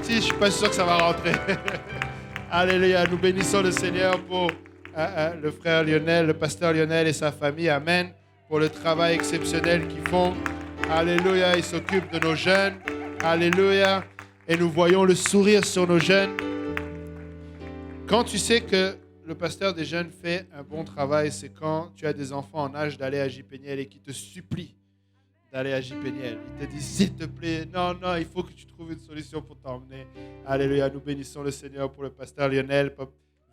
parti, je ne suis pas sûr que ça va rentrer. Alléluia. Nous bénissons le Seigneur pour le frère Lionel, le pasteur Lionel et sa famille. Amen. Pour le travail exceptionnel qu'ils font. Alléluia. Ils s'occupent de nos jeunes. Alléluia. Et nous voyons le sourire sur nos jeunes. Quand tu sais que le pasteur des jeunes fait un bon travail, c'est quand tu as des enfants en âge d'aller à J-Péniel et qui te supplient d'aller à J-Péniel. Ils te disent, s'il te plaît, non, il faut que tu trouves une solution pour t'emmener. Alléluia, nous bénissons le Seigneur pour le pasteur Lionel.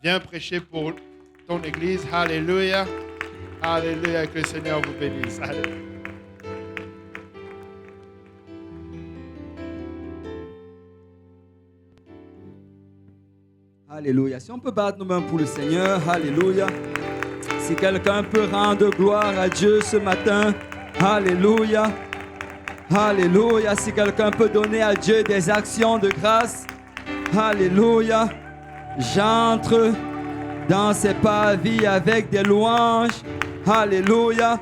Viens prêcher pour ton église. Alléluia. Alléluia, que le Seigneur vous bénisse. Alléluia. Alléluia. Si on peut battre nos mains pour le Seigneur, alléluia. Si quelqu'un peut rendre gloire à Dieu ce matin, alléluia. Alléluia. Si quelqu'un peut donner à Dieu des actions de grâce, alléluia. J'entre dans ses parvis avec des louanges, alléluia.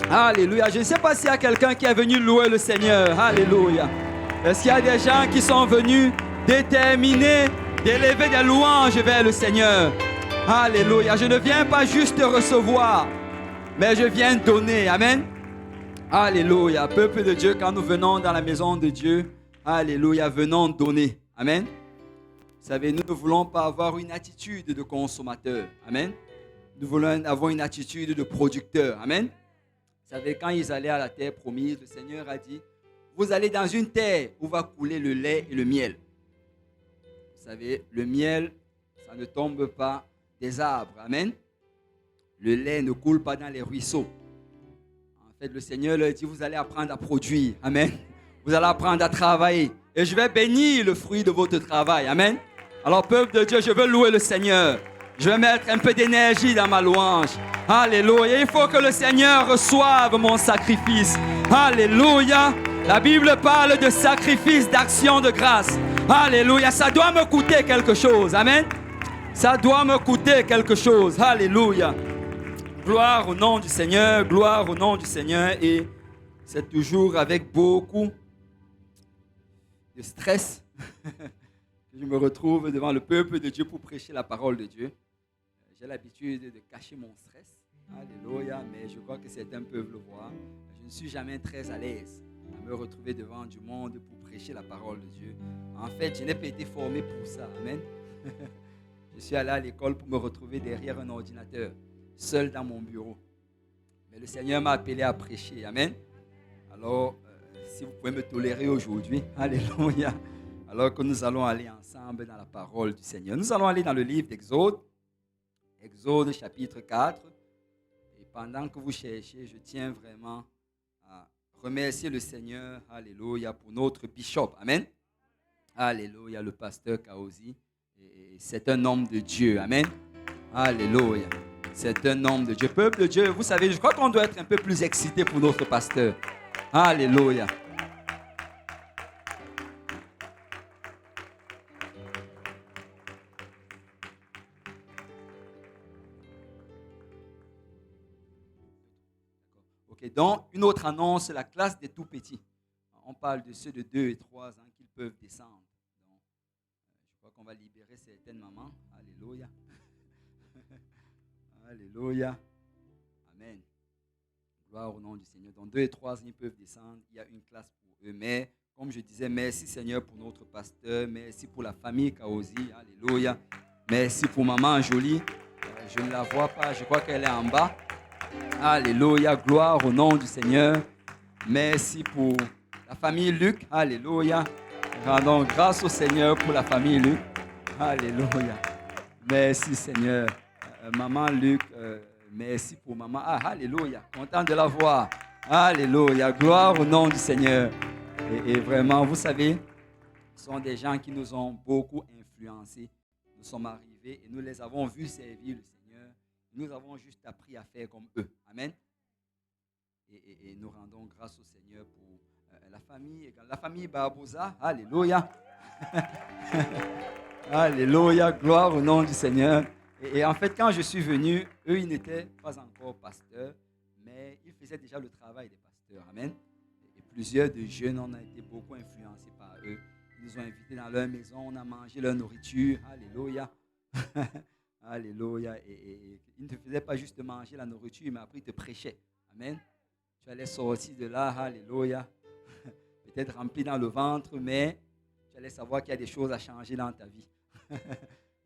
Alléluia. Je ne sais pas s'il y a quelqu'un qui est venu louer le Seigneur, alléluia. Est-ce qu'il y a des gens qui sont venus déterminés d'élever des louanges vers le Seigneur? Alléluia. Je ne viens pas juste recevoir, mais je viens donner. Amen. Alléluia. Peuple de Dieu, quand nous venons dans la maison de Dieu, alléluia, venons donner. Amen. Vous savez, nous ne voulons pas avoir une attitude de consommateur. Amen. Nous voulons avoir une attitude de producteur. Amen. Vous savez, quand ils allaient à la terre promise, le Seigneur a dit, vous allez dans une terre où va couler le lait et le miel. Vous savez, le miel, ça ne tombe pas des arbres. Amen. Le lait ne coule pas dans les ruisseaux. En fait, le Seigneur leur dit, vous allez apprendre à produire. Amen. Vous allez apprendre à travailler. Et je vais bénir le fruit de votre travail. Amen. Alors, peuple de Dieu, je veux louer le Seigneur. Je vais mettre un peu d'énergie dans ma louange. Alléluia. Il faut que le Seigneur reçoive mon sacrifice. Alléluia. La Bible parle de sacrifice, d'action de grâce. Alléluia. Ça doit me coûter quelque chose. Amen. Ça doit me coûter quelque chose. Alléluia. Gloire au nom du Seigneur. Gloire au nom du Seigneur. Et c'est toujours avec beaucoup de stress que je me retrouve devant le peuple de Dieu pour prêcher la parole de Dieu. J'ai l'habitude de cacher mon stress. Alléluia. Mais je crois que certains peuvent le voir. Je ne suis jamais très à l'aise à me retrouver devant du monde pour prêcher la parole de Dieu. En fait, je n'ai pas été formé pour ça. Amen. Je suis allé à l'école pour me retrouver derrière un ordinateur, seul dans mon bureau. Mais le Seigneur m'a appelé à prêcher. Amen. Alors, si vous pouvez me tolérer aujourd'hui, alléluia. Alors que nous allons aller ensemble dans la parole du Seigneur. Nous allons aller dans le livre d'Exode, Exode chapitre 4. Et pendant que vous cherchez, je tiens vraiment à remercier le Seigneur, alléluia, pour notre bishop. Amen. Alléluia, le pasteur Kaosi. Et c'est un homme de Dieu. Amen. Alléluia. C'est un homme de Dieu. Peuple de Dieu, vous savez, je crois qu'on doit être un peu plus excité pour notre pasteur. Alléluia. Ok, donc une autre annonce, la classe des tout petits. On parle de ceux de 2 et 3 ans qui peuvent descendre. Donc, je crois qu'on va libérer certaines mamans. Alléluia. Alléluia. Amen. Gloire au nom du Seigneur. Donc 2 et 3 ans, ils peuvent descendre. Il y a une classe pour eux. Mais, comme je disais, merci Seigneur pour notre pasteur. Merci pour la famille Kaosi. Alléluia. Merci pour maman Jolie. Je ne la vois pas. Je crois qu'elle est en bas. Alléluia. Gloire au nom du Seigneur. Merci pour la famille Luc. Alléluia. Rendons grâce au Seigneur pour la famille Luc. Alléluia. Merci Seigneur. Maman Luc, merci pour maman. Ah, alléluia. Content de la voir. Alléluia. Gloire au nom du Seigneur. Et vraiment, vous savez, ce sont des gens qui nous ont beaucoup influencés. Nous sommes arrivés et nous les avons vus servir le Seigneur. Nous avons juste appris à faire comme eux. Amen. Et nous rendons grâce au Seigneur pour la famille Barbosa. Alléluia. Alléluia. Gloire au nom du Seigneur. Et en fait, quand je suis venu, eux, ils n'étaient pas encore pasteurs, mais ils faisaient déjà le travail des pasteurs. Amen. Et plusieurs de jeunes, on a été beaucoup influencés par eux. Ils nous ont invités dans leur maison, on a mangé leur nourriture. Alléluia. Alléluia. Et ils ne te faisaient pas juste manger la nourriture, mais après ils te prêchaient. Amen. Tu allais sortir de là, alléluia. Peut-être rempli dans le ventre, mais tu allais savoir qu'il y a des choses à changer dans ta vie.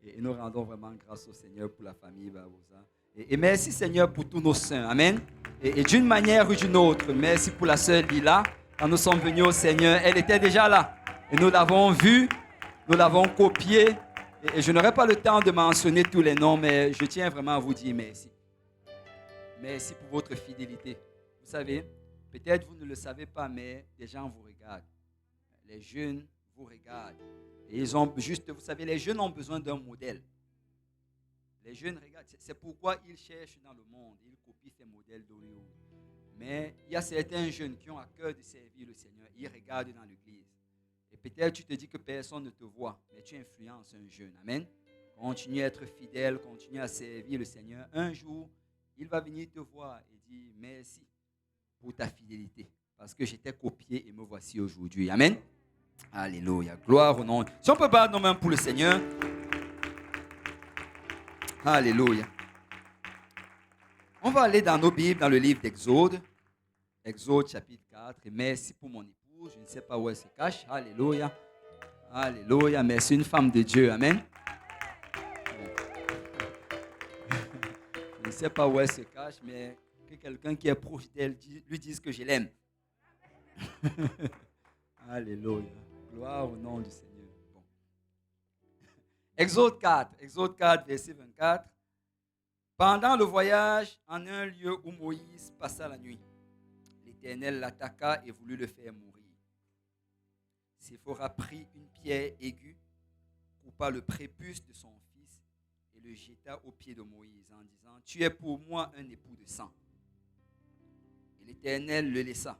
Et nous rendons vraiment grâce au Seigneur pour la famille Barbosa. Et merci Seigneur pour tous nos saints. Amen. Et d'une manière ou d'une autre, merci pour la sœur Lila. Quand nous sommes venus au Seigneur, elle était déjà là. Et nous l'avons vue, nous l'avons copiée. Et je n'aurai pas le temps de mentionner tous les noms, mais je tiens vraiment à vous dire merci. Merci pour votre fidélité. Vous savez, peut-être vous ne le savez pas, mais des gens vous regardent. Les jeunes vous regardent. Et ils ont juste, vous savez, les jeunes ont besoin d'un modèle. Les jeunes regardent. C'est pourquoi ils cherchent dans le monde. Ils copient ces modèles d'Hollywood. Mais il y a certains jeunes qui ont à cœur de servir le Seigneur. Ils regardent dans l'église. Et peut-être tu te dis que personne ne te voit, mais tu influences un jeune. Amen. Continue à être fidèle, continue à servir le Seigneur. Un jour, il va venir te voir et dire merci pour ta fidélité. Parce que j'étais copié et me voici aujourd'hui. Amen. Alléluia. Gloire au nom. Si on peut battre nos mains pour le Seigneur. Alléluia. On va aller dans nos Bibles, dans le livre d'Exode. Exode chapitre 4. Et merci pour mon épouse. Je ne sais pas où elle se cache. Alléluia. Alléluia. Merci, une femme de Dieu. Amen. Je ne sais pas où elle se cache, mais que quelqu'un qui est proche d'elle lui dise que je l'aime. Alléluia. Gloire au nom du Seigneur. Bon. Exode 4, verset 24. Pendant le voyage, en un lieu où Moïse passa la nuit, l'Éternel l'attaqua et voulut le faire mourir. Séphora prit une pierre aiguë, coupa le prépuce de son fils et le jeta aux pieds de Moïse en disant, tu es pour moi un époux de sang. Et l'Éternel le laissa.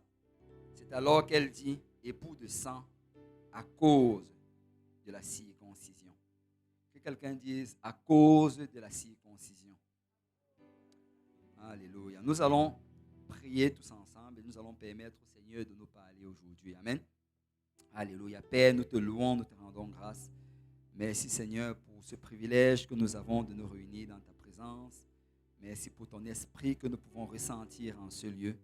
C'est alors qu'elle dit, époux de sang, à cause de la circoncision. Que quelqu'un dise, à cause de la circoncision. Alléluia. Nous allons prier tous ensemble et nous allons permettre au Seigneur de nous parler aujourd'hui. Amen. Alléluia. Père, nous te louons, nous te rendons grâce. Merci Seigneur pour ce privilège que nous avons de nous réunir dans ta présence. Merci pour ton esprit que nous pouvons ressentir en ce lieu.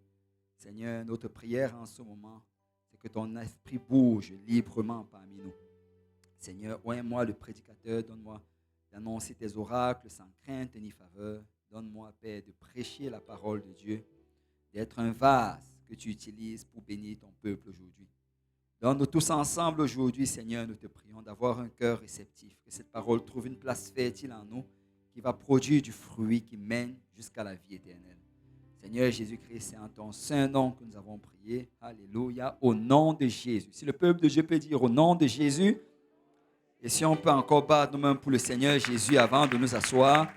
Seigneur, notre prière en ce moment, c'est que ton esprit bouge librement parmi nous. Seigneur, oins-moi le prédicateur, donne-moi d'annoncer tes oracles sans crainte ni faveur. Donne-moi, Père, de prêcher la parole de Dieu, d'être un vase que tu utilises pour bénir ton peuple aujourd'hui. Donne-nous tous ensemble aujourd'hui, Seigneur, nous te prions d'avoir un cœur réceptif, que cette parole trouve une place fertile en nous, qui va produire du fruit qui mène jusqu'à la vie éternelle. Seigneur Jésus-Christ, c'est en ton saint nom que nous avons prié. Alléluia, au nom de Jésus. Si le peuple de Dieu peut dire au nom de Jésus, et si on peut encore battre nos mains pour le Seigneur Jésus avant de nous asseoir.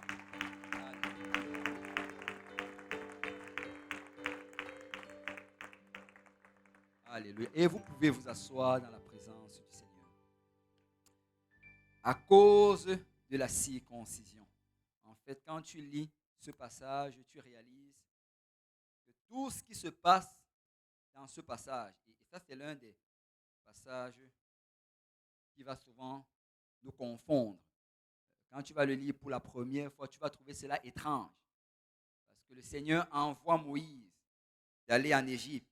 Alléluia. Et vous pouvez vous asseoir dans la présence du Seigneur. À cause de la circoncision. En fait, quand tu lis ce passage, tu réalises que tout ce qui se passe dans ce passage, et ça c'est l'un des passages qui va souvent nous confondre. Quand tu vas le lire pour la première fois, tu vas trouver cela étrange. Parce que le Seigneur envoie Moïse d'aller en Égypte.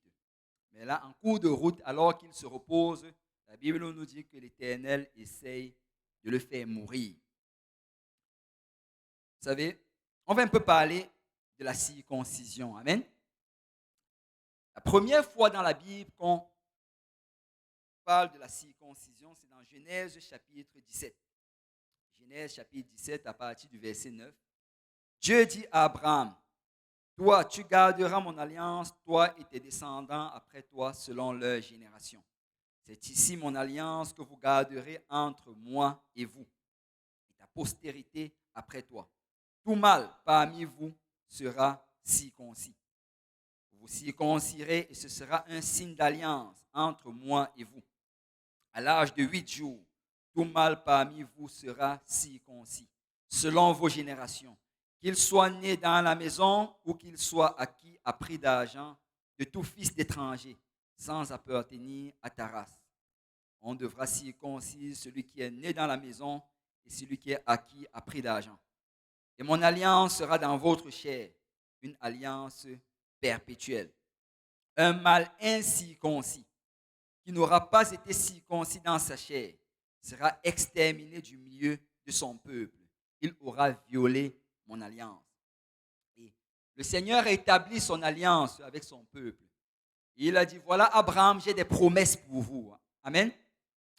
Mais là, en cours de route, alors qu'il se repose, la Bible nous dit que l'Éternel essaye de le faire mourir. Vous savez, on va un peu parler de la circoncision. Amen. La première fois dans la Bible qu'on parle de la circoncision, c'est dans Genèse chapitre 17. Genèse chapitre 17 à partir du verset 9. Dieu dit à Abraham, toi, tu garderas mon alliance, toi et tes descendants après toi, selon leur génération. C'est ici mon alliance que vous garderez entre moi et vous, et ta postérité après toi. Tout mâle parmi vous sera circoncis. Vous vous circoncirez et ce sera un signe d'alliance entre moi et vous. À l'âge de 8 jours, tout mâle parmi vous sera circoncis, selon vos générations. Qu'il soit né dans la maison ou qu'il soit acquis à prix d'argent de tout fils d'étranger, sans appartenir à ta race. on devra circoncire celui qui est né dans la maison et celui qui est acquis à prix d'argent. Et mon alliance sera dans votre chair, une alliance perpétuelle. Un mâle incirconcis, qui n'aura pas été circoncis dans sa chair, sera exterminé du milieu de son peuple. Il aura violé mon alliance. Et le Seigneur a établi son alliance avec son peuple. Et il a dit, voilà Abraham, j'ai des promesses pour vous. Amen.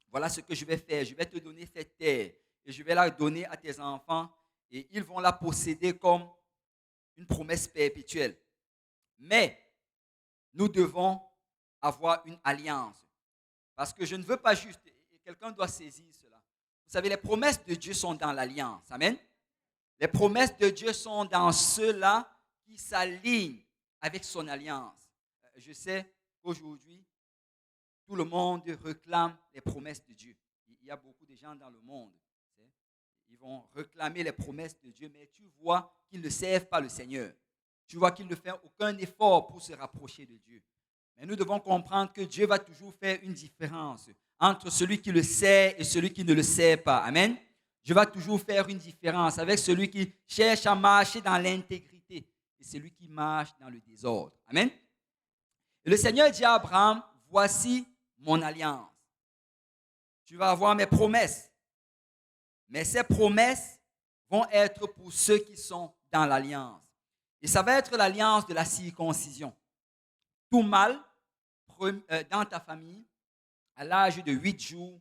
Voilà ce que je vais faire. Je vais te donner cette terre et je vais la donner à tes enfants et ils vont la posséder comme une promesse perpétuelle. Mais nous devons avoir une alliance. Parce que je ne veux pas juste, et quelqu'un doit saisir cela. Vous savez, les promesses de Dieu sont dans l'alliance. Amen. Les promesses de Dieu sont dans ceux-là qui s'alignent avec son alliance. Je sais qu'aujourd'hui, tout le monde réclame les promesses de Dieu. Il y a beaucoup de gens dans le monde. Ils vont réclamer les promesses de Dieu, mais tu vois qu'ils ne servent pas le Seigneur. Tu vois qu'ils ne font aucun effort pour se rapprocher de Dieu. Mais nous devons comprendre que Dieu va toujours faire une différence entre celui qui le sait et celui qui ne le sait pas. Amen. Dieu va toujours faire une différence avec celui qui cherche à marcher dans l'intégrité et celui qui marche dans le désordre. Amen. Et le Seigneur dit à Abraham, voici mon alliance. Tu vas avoir mes promesses. Mais ces promesses vont être pour ceux qui sont dans l'alliance. Et ça va être l'alliance de la circoncision. Tout mâle dans ta famille, à l'âge de 8 jours,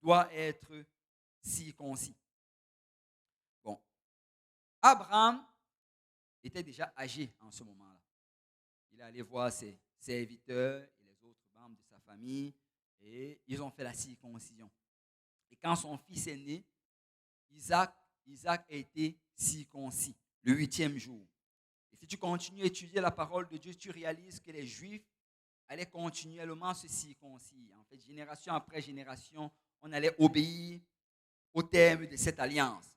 doit être circoncis. Bon. Abraham était déjà âgé en ce moment-là. Il est allé voir ses serviteurs et les autres membres de sa famille et ils ont fait la circoncision. Et quand son fils est né, Isaac a été circoncis le 8e jour. Et si tu continues à étudier la parole de Dieu, tu réalises que les Juifs allaient continuellement se circoncire. En fait, génération après génération, on allait obéir au terme de cette alliance.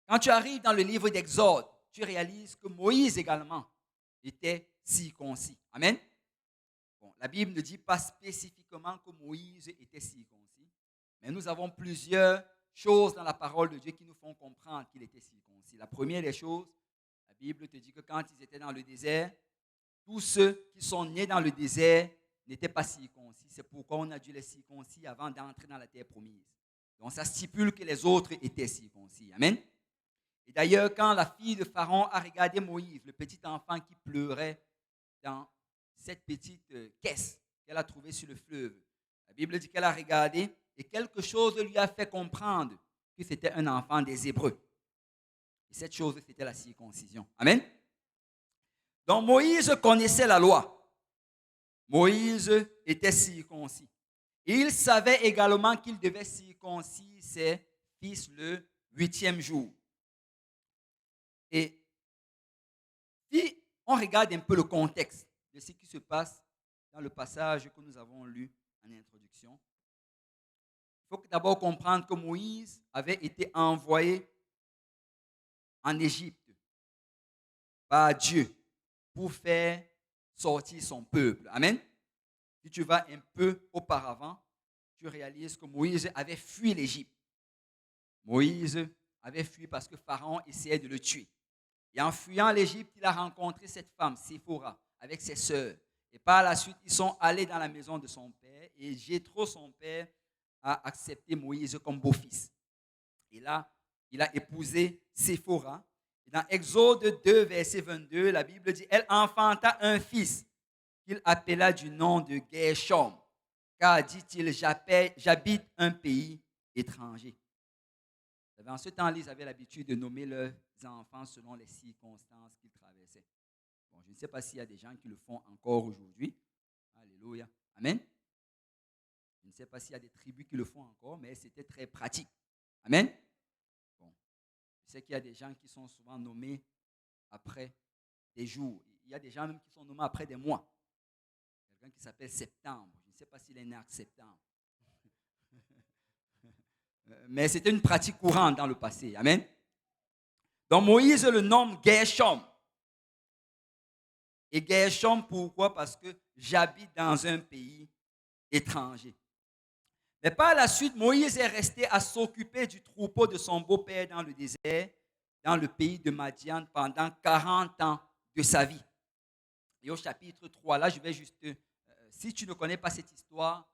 Quand tu arrives dans le livre d'Exode, tu réalises que Moïse également était circoncis. Amen. Bon, la Bible ne dit pas spécifiquement que Moïse était circoncis, mais nous avons plusieurs choses dans la parole de Dieu qui nous font comprendre qu'il était circoncis. La première des choses, la Bible te dit que quand ils étaient dans le désert, tous ceux qui sont nés dans le désert n'étaient pas circoncis. C'est pourquoi on a dû les circoncire avant d'entrer dans la terre promise. Donc ça stipule que les autres étaient circoncis. Amen. Et d'ailleurs, quand la fille de Pharaon a regardé Moïse, le petit enfant qui pleurait dans cette petite caisse qu'elle a trouvée sur le fleuve, la Bible dit qu'elle a regardé et quelque chose lui a fait comprendre que c'était un enfant des Hébreux. Et cette chose, c'était la circoncision. Amen. Donc Moïse connaissait la loi. Moïse était circoncis. Et il savait également qu'il devait circoncire ses fils le 8e jour. Et si on regarde un peu le contexte de ce qui se passe dans le passage que nous avons lu en introduction, il faut d'abord comprendre que Moïse avait été envoyé en Égypte par Dieu pour faire sortir son peuple. Amen. Si tu vas un peu auparavant, tu réalises que Moïse avait fui l'Égypte. Moïse avait fui parce que Pharaon essayait de le tuer. Et en fuyant l'Égypte, il a rencontré cette femme, Séphora, avec ses sœurs. Et par la suite, ils sont allés dans la maison de son père. Et Jéthro, son père, a accepté Moïse comme beau-fils. Et là, il a épousé Séphora. Et dans Exode 2, verset 22, la Bible dit, elle enfanta un fils qu'il appela du nom de Gershom. Car, dit-il, j'habite un pays étranger. En ce temps-là, ils avaient l'habitude de nommer leurs enfants selon les circonstances qu'ils traversaient. Bon, je ne sais pas s'il y a des gens qui le font encore aujourd'hui. Alléluia. Amen. Je ne sais pas s'il y a des tribus qui le font encore, mais c'était très pratique. Amen. Bon, je sais qu'il y a des gens qui sont souvent nommés après des jours. Il y a des gens même qui sont nommés après des mois. Quelqu'un qui s'appelle Septembre. Je ne sais pas s'il est né en septembre. Mais c'était une pratique courante dans le passé. Amen. Donc Moïse le nomme Gershom. Et Gershom, pourquoi? Parce que j'habite dans un pays étranger. Mais par la suite, Moïse est resté à s'occuper du troupeau de son beau-père dans le désert, dans le pays de Madian, pendant 40 ans de sa vie. Et au chapitre 3, là, je vais juste, si tu ne connais pas cette histoire,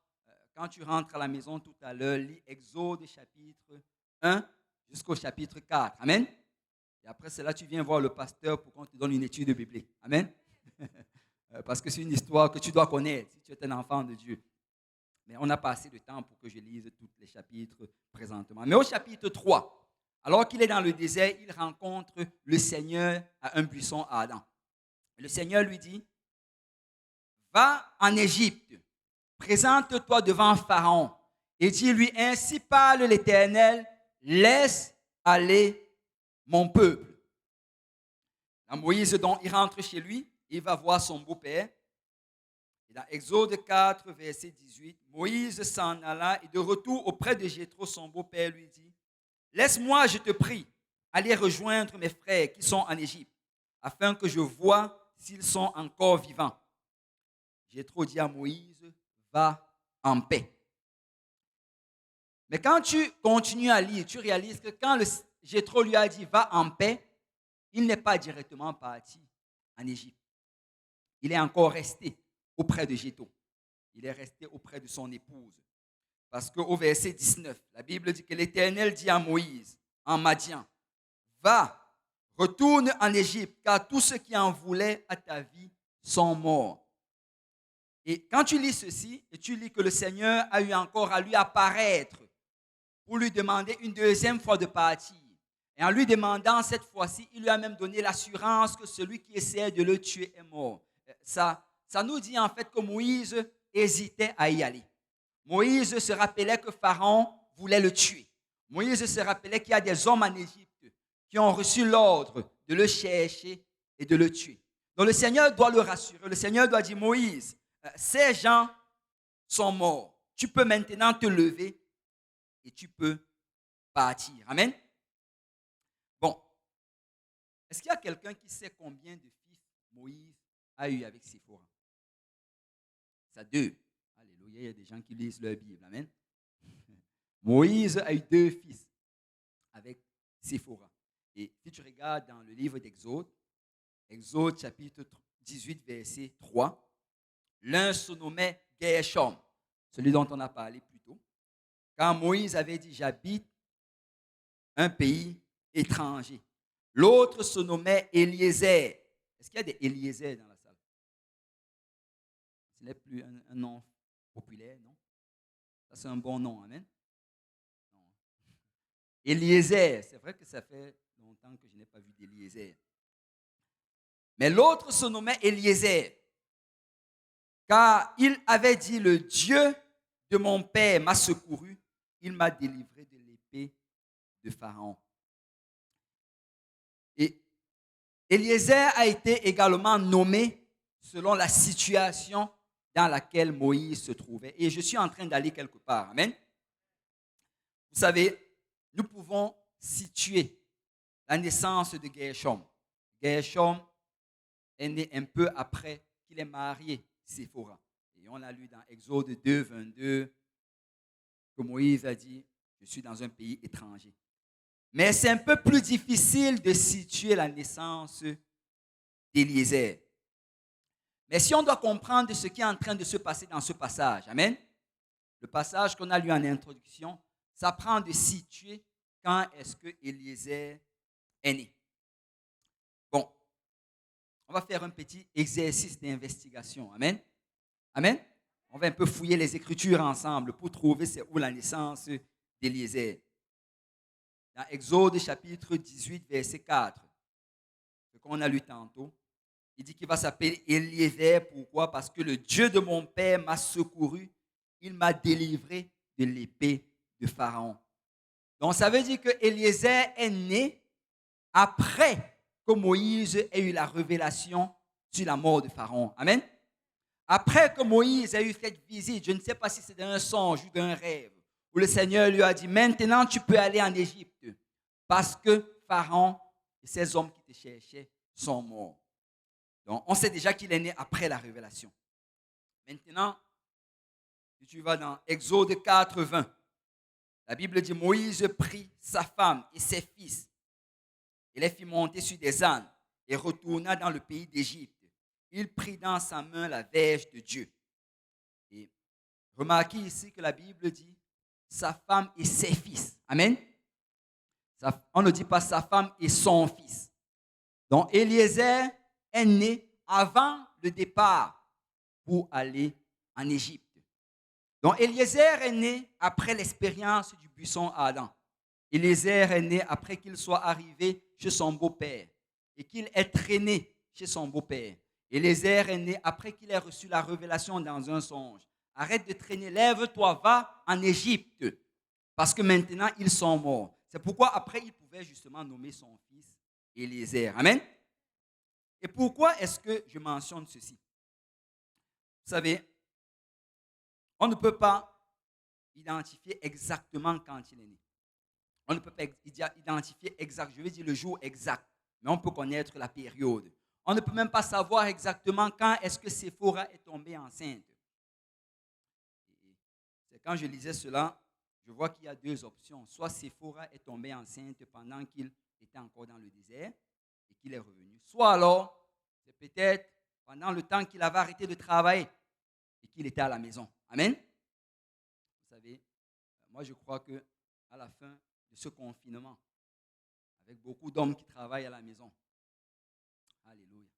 quand tu rentres à la maison tout à l'heure, lis Exode chapitre 1 jusqu'au chapitre 4. Amen. Et après cela, tu viens voir le pasteur pour qu'on te donne une étude biblique. Amen. Parce que c'est une histoire que tu dois connaître si tu es un enfant de Dieu. Mais on n'a pas assez de temps pour que je lise tous les chapitres présentement. Mais au chapitre 3, alors qu'il est dans le désert, il rencontre le Seigneur à un buisson à Adam. Le Seigneur lui dit, va en Égypte, présente-toi devant Pharaon et dis-lui, ainsi parle l'Éternel, laisse aller mon peuple. Dans Moïse, donc, il rentre chez lui, il va voir son beau-père. Et dans Exode 4, verset 18, Moïse s'en alla et de retour auprès de Jéthro, son beau-père, lui dit, laisse-moi, je te prie, aller rejoindre mes frères qui sont en Égypte, afin que je voie s'ils sont encore vivants. Jéthro dit à Moïse, va en paix. Mais quand tu continues à lire, tu réalises que quand Jéthro lui a dit, va en paix, il n'est pas directement parti en Égypte. Il est encore resté auprès de Jéthro. Il est resté auprès de son épouse. Parce qu'au verset 19, la Bible dit que l'Éternel dit à Moïse, en Madian, va, retourne en Égypte, car tous ceux qui en voulaient à ta vie sont morts. Et quand tu lis ceci, et tu lis que le Seigneur a eu encore à lui apparaître pour lui demander une deuxième fois de partir. Et en lui demandant cette fois-ci, il lui a même donné l'assurance que celui qui essayait de le tuer est mort. Ça nous dit en fait que Moïse hésitait à y aller. Moïse se rappelait que Pharaon voulait le tuer. Moïse se rappelait qu'il y a des hommes en Égypte qui ont reçu l'ordre de le chercher et de le tuer. Donc le Seigneur doit le rassurer. Le Seigneur doit dire, Moïse, ces gens sont morts. Tu peux maintenant te lever et tu peux partir. Amen. Bon. Est-ce qu'il y a quelqu'un qui sait combien de fils Moïse a eu avec Séphora? Ça 2. Alléluia, il y a des gens qui lisent leur Bible. Amen. Moïse a eu 2 fils avec Séphora. Et si tu regardes dans le livre d'Exode, Exode chapitre 18, verset 3, l'un se nommait Gershom, celui dont on a parlé plus tôt, quand Moïse avait dit, j'habite un pays étranger. L'autre se nommait Eliezer. Est-ce qu'il y a des Eliezer dans la salle? Ce n'est plus un nom populaire, non? Ça, c'est un bon nom, amen? Non. Eliezer, c'est vrai que ça fait longtemps que je n'ai pas vu d'Eliezer. Mais l'autre se nommait Eliezer, car il avait dit, le Dieu de mon père m'a secouru, il m'a délivré de l'épée de Pharaon. Et Eliezer a été également nommé selon la situation dans laquelle Moïse se trouvait. Et je suis en train d'aller quelque part. Amen. Vous savez, nous pouvons situer la naissance de Gershom. Gershom est né un peu après qu'il ait marié Séphora. Et on l'a lu dans Exode 2, 22, que Moïse a dit, je suis dans un pays étranger. Mais c'est un peu plus difficile de situer la naissance d'Eliezer. Mais si on doit comprendre ce qui est en train de se passer dans ce passage, amen, le passage qu'on a lu en introduction, ça prend de situer quand est-ce que Eliezer est né. Bon, on va faire un petit exercice d'investigation, amen. Amen. On va un peu fouiller les Écritures ensemble pour trouver c'est où la naissance d'Eliezer. Dans Exode chapitre 18, verset 4, ce qu'on a lu tantôt, il dit qu'il va s'appeler Eliezer. Pourquoi? Parce que le Dieu de mon père m'a secouru, il m'a délivré de l'épée de Pharaon. Donc ça veut dire que Eliezer est né après que Moïse ait eu la révélation sur la mort de Pharaon. Amen. Après que Moïse a eu cette visite, je ne sais pas si c'est d'un songe ou d'un rêve, où le Seigneur lui a dit, maintenant tu peux aller en Égypte, parce que Pharaon et ses hommes qui te cherchaient sont morts. Donc on sait déjà qu'il est né après la révélation. Maintenant, Si tu vas dans Exode 4, 20, la Bible dit, Moïse prit sa femme et ses fils et les fit monter sur des ânes et retourna dans le pays d'Égypte. Il prit dans sa main la verge de Dieu. Et remarquez ici que la Bible dit sa femme et ses fils. Amen. On ne dit pas sa femme et son fils. Donc, Eliezer est né avant le départ pour aller en Égypte. Donc, Eliezer est né après l'expérience du buisson ardent. Eliezer est né après qu'il soit arrivé chez son beau-père et qu'il ait traîné chez son beau-père. Eliezer est né après qu'il ait reçu la révélation dans un songe. Arrête de traîner, lève-toi, va en Égypte, parce que maintenant ils sont morts. C'est pourquoi après il pouvait justement nommer son fils Eliezer. Amen. Et pourquoi est-ce que je mentionne ceci? Vous savez, on ne peut pas identifier exactement quand il est né. On ne peut pas identifier exact, je vais dire le jour exact, mais on peut connaître la période. On ne peut même pas savoir exactement quand est-ce que Séphora est tombée enceinte. C'est quand je lisais cela, je vois qu'il y a deux options. Soit Séphora est tombée enceinte pendant qu'il était encore dans le désert et qu'il est revenu. Soit alors, c'est peut-être pendant le temps qu'il avait arrêté de travailler et qu'il était à la maison. Amen. Vous savez, moi je crois qu'à la fin de ce confinement, avec beaucoup d'hommes qui travaillent à la maison, alléluia.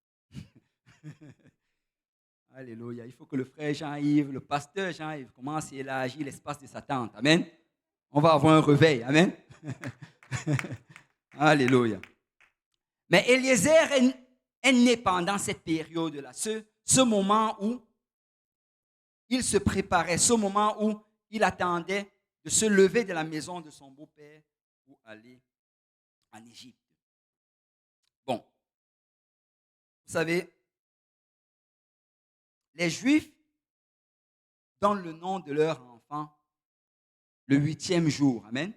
Alléluia. Il faut que le frère Jean-Yves, le pasteur Jean-Yves commence à élargir l'espace de sa tente. Amen. On va avoir un réveil. Amen. Alléluia. Mais Eliezer est né pendant cette période-là, ce moment où il se préparait, ce moment où il attendait de se lever de la maison de son beau-père pour aller en Égypte. Bon, vous savez, les Juifs donnent le nom de leur enfant le 8e jour. Amen.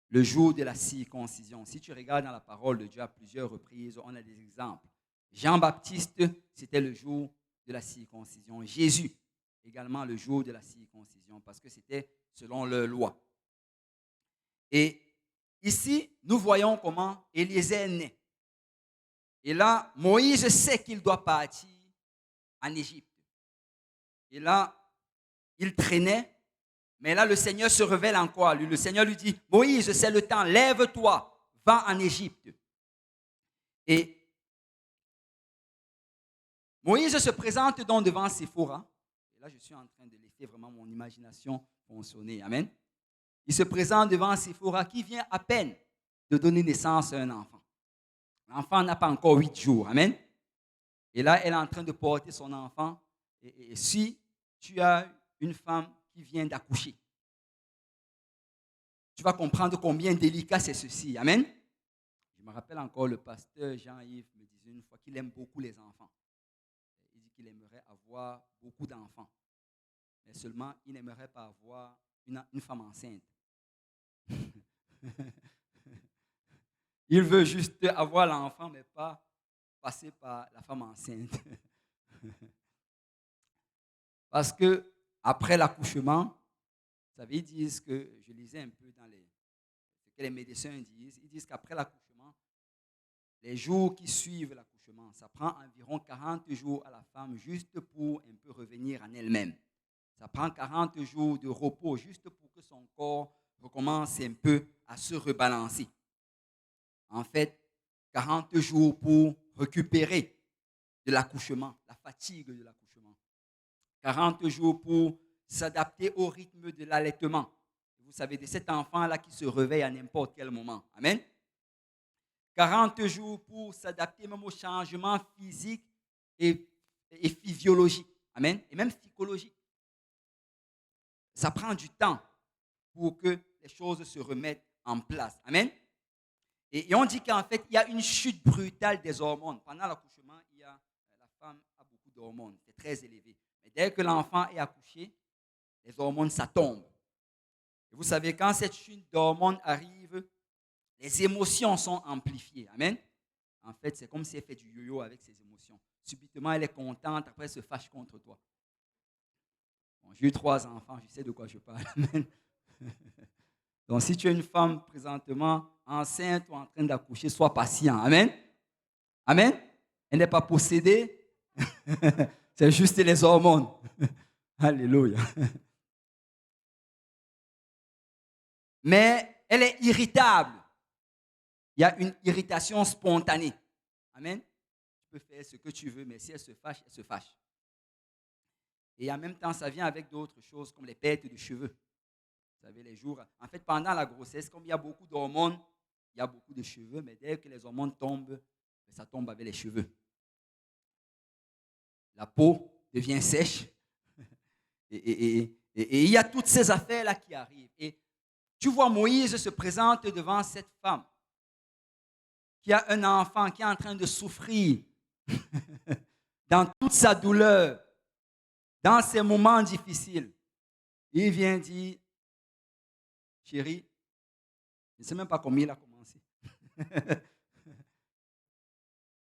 Le jour de la circoncision. Si tu regardes dans la parole de Dieu à plusieurs reprises, on a des exemples. Jean-Baptiste, c'était le jour de la circoncision. Jésus, également le jour de la circoncision, parce que c'était selon leur loi. Et ici, nous voyons comment Eliezer naît. Et là, Moïse sait qu'il doit partir en Égypte. Et là, il traînait, mais là, le Seigneur se révèle encore à lui. Le Seigneur lui dit, Moïse, c'est le temps, lève-toi, va en Égypte. Et Moïse se présente donc devant Séphora. Et là, je suis en train de laisser vraiment mon imagination fonctionner. Amen. Il se présente devant Séphora qui vient à peine de donner naissance à un enfant. L'enfant n'a pas encore 8 jours. Amen. Et là, elle est en train de porter son enfant. Et si tu as une femme qui vient d'accoucher, tu vas comprendre combien délicat c'est ceci. Amen. Je me rappelle encore le pasteur Jean-Yves me disait une fois qu'il aime beaucoup les enfants. Il dit qu'il aimerait avoir beaucoup d'enfants. Mais seulement, il n'aimerait pas avoir une femme enceinte. Il veut juste avoir l'enfant, mais pas passer par la femme enceinte. Parce que après l'accouchement, vous savez, ils disent que, je lisais un peu dans ce que les médecins disent, ils disent qu'après l'accouchement, les jours qui suivent l'accouchement, ça prend environ 40 jours à la femme juste pour un peu revenir en elle-même. Ça prend 40 jours de repos juste pour que son corps recommence un peu à se rebalancer. En fait, 40 jours pour récupérer de l'accouchement, la fatigue de l'accouchement. 40 jours pour s'adapter au rythme de l'allaitement. Vous savez, de cet enfant-là qui se réveille à n'importe quel moment. Amen. 40 jours pour s'adapter même aux changements physiques et physiologiques. Amen. Et même psychologiques. Ça prend du temps pour que les choses se remettent en place. Amen. Et on dit qu'en fait, il y a une chute brutale des hormones. Pendant l'accouchement, la femme a beaucoup d'hormones. C'est très élevé. Mais dès que l'enfant est accouché, les hormones, ça tombe. Et vous savez, quand cette chute d'hormones arrive, les émotions sont amplifiées. Amen. En fait, c'est comme si elle fait du yo-yo avec ses émotions. Subitement, elle est contente, après elle se fâche contre toi. Bon, j'ai eu 3 enfants, je sais de quoi je parle. Amen. Donc, si tu es une femme présentement enceinte ou en train d'accoucher, sois patient. Amen. Amen. Elle n'est pas possédée. C'est juste les hormones. Alléluia. Mais elle est irritable. Il y a une irritation spontanée. Amen. Tu peux faire ce que tu veux, mais si elle se fâche, elle se fâche. Et en même temps, ça vient avec d'autres choses comme les pertes de cheveux. Vous savez, les jours. En fait, pendant la grossesse, comme il y a beaucoup d'hormones, il y a beaucoup de cheveux, mais dès que les hormones tombent, ça tombe avec les cheveux. La peau devient sèche. Et il y a toutes ces affaires-là qui arrivent. Et tu vois, Moïse se présente devant cette femme qui a un enfant qui est en train de souffrir dans toute sa douleur, dans ses moments difficiles. Il vient dire, chérie, je ne sais même pas comment il a commencé.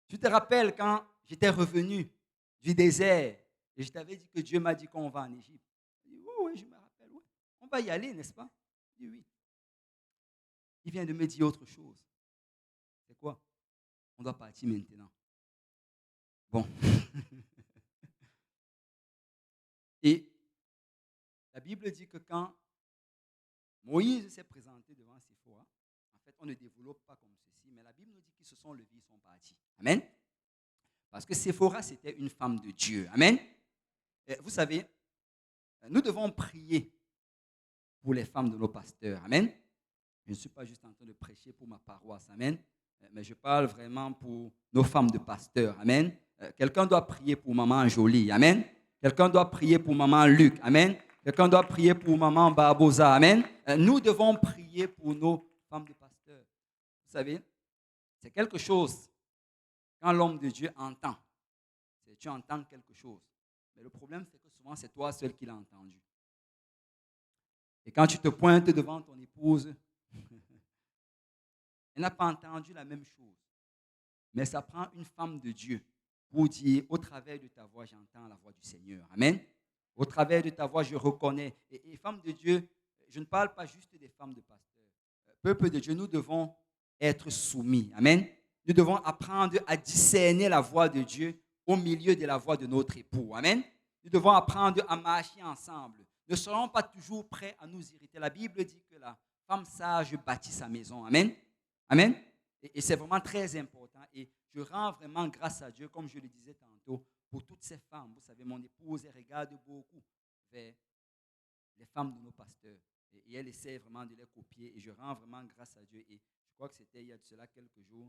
Tu te rappelles quand j'étais revenu du désert et je t'avais dit que Dieu m'a dit qu'on va en Égypte. Il dit, oui, je me rappelle, oui. On va y aller, n'est-ce pas? Il dit, oui. Il vient de me dire autre chose. C'est quoi? On doit partir maintenant. Bon. Et la Bible dit que quand Moïse s'est présenté devant Séphora, en fait, on ne développe pas comme ceci, mais la Bible nous dit qu'ils se sont levés, ils sont partis. Amen. Parce que Séphora, c'était une femme de Dieu. Amen. Et vous savez, nous devons prier pour les femmes de nos pasteurs. Amen. Je ne suis pas juste en train de prêcher pour ma paroisse. Amen. Mais je parle vraiment pour nos femmes de pasteurs. Amen. Quelqu'un doit prier pour maman Jolie. Amen. Quelqu'un doit prier pour maman Luc. Amen. Quelqu'un doit prier pour maman Barbosa. Amen. Nous devons prier pour nos femmes de pasteurs. Vous savez, c'est quelque chose quand l'homme de Dieu entend. Tu entends quelque chose. Mais le problème, c'est que souvent, c'est toi seul qui l'as entendu. Et quand tu te pointes devant ton épouse, elle n'a pas entendu la même chose. Mais ça prend une femme de Dieu pour dire, au travers de ta voix, j'entends la voix du Seigneur. Amen. Au travers de ta voix, je reconnais. Et femmes de Dieu, je ne parle pas juste des femmes de pasteurs. Peuple de Dieu, nous devons être soumis. Amen. Nous devons apprendre à discerner la voix de Dieu au milieu de la voix de notre époux. Amen. Nous devons apprendre à marcher ensemble. Ne serons pas toujours prêts à nous irriter. La Bible dit que la femme sage bâtit sa maison. Amen. Amen. Et c'est vraiment très important. Et je rends vraiment grâce à Dieu, comme je le disais tantôt, pour toutes ces femmes. Vous savez, mon épouse, elle regarde beaucoup vers les femmes de nos pasteurs. Et elle essaie vraiment de les copier. Et je rends vraiment grâce à Dieu. Et je crois que c'était il y a de cela quelques jours.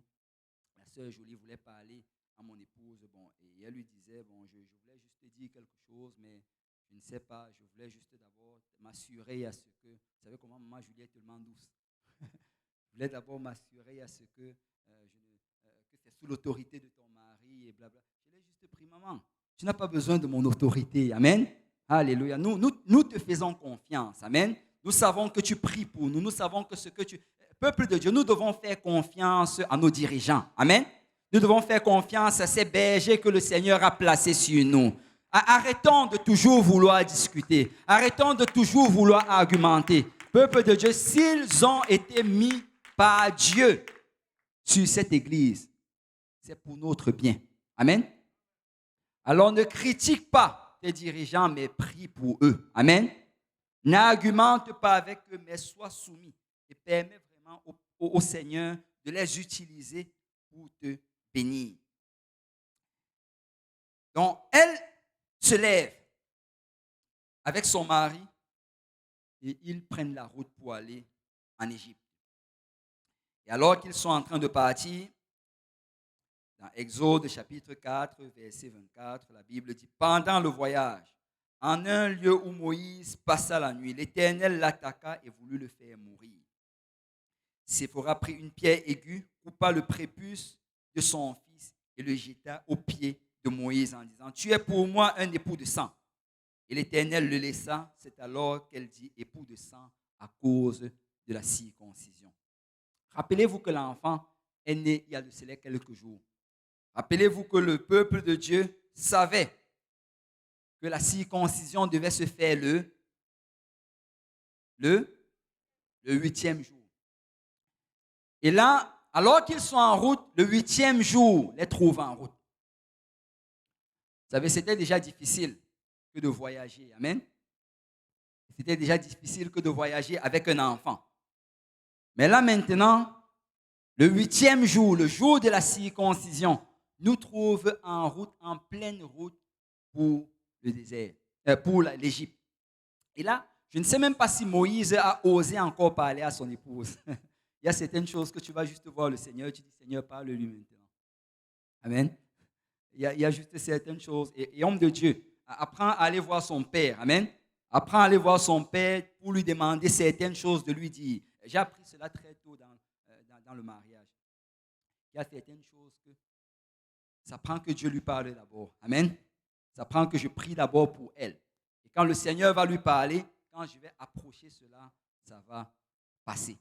La sœur Jolie voulait parler à mon épouse. Bon, et elle lui disait, bon, je voulais juste te dire quelque chose, mais je ne sais pas. Je voulais juste d'abord m'assurer à ce que... Vous savez comment maman Julie est tellement douce. Je voulais d'abord m'assurer à ce que, que c'est sous l'autorité de ton mari et blabla. Je l'ai juste pris, maman. Tu n'as pas besoin de mon autorité. Amen. Alléluia. Nous te faisons confiance. Amen. Nous savons que tu pries pour nous. Nous savons que ce que tu... Peuple de Dieu, nous devons faire confiance à nos dirigeants. Amen. Nous devons faire confiance à ces bergers que le Seigneur a placés sur nous. Arrêtons de toujours vouloir discuter. Arrêtons de toujours vouloir argumenter. Peuple de Dieu, s'ils ont été mis par Dieu sur cette église, c'est pour notre bien. Amen. Alors ne critique pas tes dirigeants, mais prie pour eux. Amen. N'argumente pas avec eux, mais sois soumis et permets vraiment au Seigneur de les utiliser pour te bénir. Donc, elle se lève avec son mari et ils prennent la route pour aller en Égypte. Et alors qu'ils sont en train de partir, dans Exode chapitre 4, verset 24, la Bible dit, pendant le voyage, en un lieu où Moïse passa la nuit, l'Éternel l'attaqua et voulut le faire mourir. Séphora prit une pierre aiguë, coupa le prépuce de son fils et le jeta aux pieds de Moïse en disant, tu es pour moi un époux de sang. Et l'Éternel le laissa. C'est alors qu'elle dit époux de sang à cause de la circoncision. Rappelez-vous que l'enfant est né il y a de cela quelques jours. Rappelez-vous que le peuple de Dieu savait que la circoncision devait se faire le 8e jour. Et là, alors qu'ils sont en route, le 8e jour les trouve en route. Vous savez, c'était déjà difficile que de voyager. Amen. C'était déjà difficile que de voyager avec un enfant. Mais là maintenant, le 8e jour, le jour de la circoncision, nous trouve en route, en pleine route pour le désert, pour l'Égypte. Et là, je ne sais même pas si Moïse a osé encore parler à son épouse. Il y a certaines choses que tu vas juste voir le Seigneur, tu dis, Seigneur, parle-lui maintenant. Amen. Il y a juste certaines choses. Et homme de Dieu, apprend à aller voir son père. Amen. Apprend à aller voir son père pour lui demander certaines choses, de lui dire. J'ai appris cela très tôt dans le mariage. Il y a certaines choses que ça prend que Dieu lui parle d'abord. Amen. Ça prend que je prie d'abord pour elle. Et quand le Seigneur va lui parler, quand je vais approcher cela, ça va passer.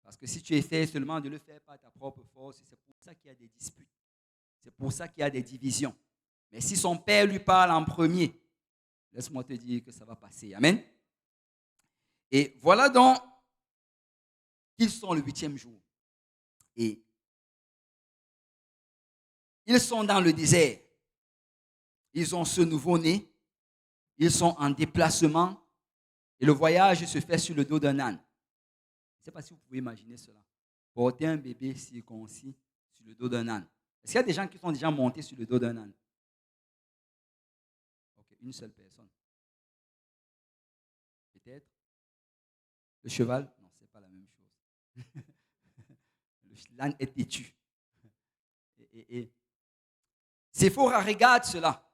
Parce que si tu essaies seulement de le faire par ta propre force, c'est pour ça qu'il y a des disputes. C'est pour ça qu'il y a des divisions. Mais si son père lui parle en premier, laisse-moi te dire que ça va passer. Amen. Et voilà donc qu'ils sont le 8e jour. Et ils sont dans le désert. Ils ont ce nouveau-né. Ils sont en déplacement. Et le voyage se fait sur le dos d'un âne. Je ne sais pas si vous pouvez imaginer cela. Porter un bébé circoncis sur le dos d'un âne. Est-ce qu'il y a des gens qui sont déjà montés sur le dos d'un âne? Ok, une seule personne. Peut-être. Le cheval? Non, ce n'est pas la même chose. L'âne est têtu. Séphora regarde cela.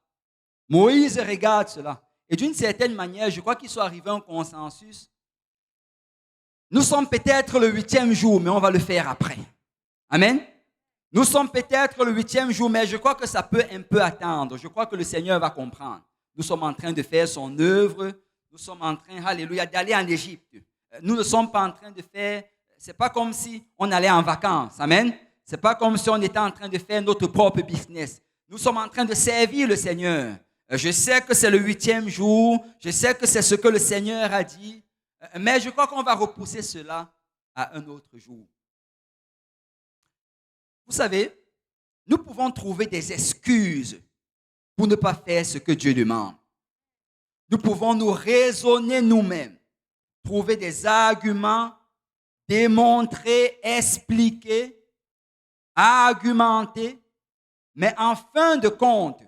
Moïse regarde cela. Et d'une certaine manière, je crois qu'ils sont arrivés à un consensus. Nous sommes peut-être le 8e jour, mais on va le faire après. Amen. Nous sommes peut-être le 8e jour, mais je crois que ça peut un peu attendre. Je crois que le Seigneur va comprendre. Nous sommes en train de faire son œuvre. Nous sommes en train, alléluia, d'aller en Égypte. Nous ne sommes pas en train de faire, c'est pas comme si on allait en vacances. Amen. C'est pas comme si on était en train de faire notre propre business. Nous sommes en train de servir le Seigneur. Je sais que c'est le 8e jour. Je sais que c'est ce que le Seigneur a dit. Mais je crois qu'on va repousser cela à un autre jour. Vous savez, nous pouvons trouver des excuses pour ne pas faire ce que Dieu demande. Nous pouvons nous raisonner nous-mêmes, trouver des arguments, démontrer, expliquer, argumenter, mais en fin de compte,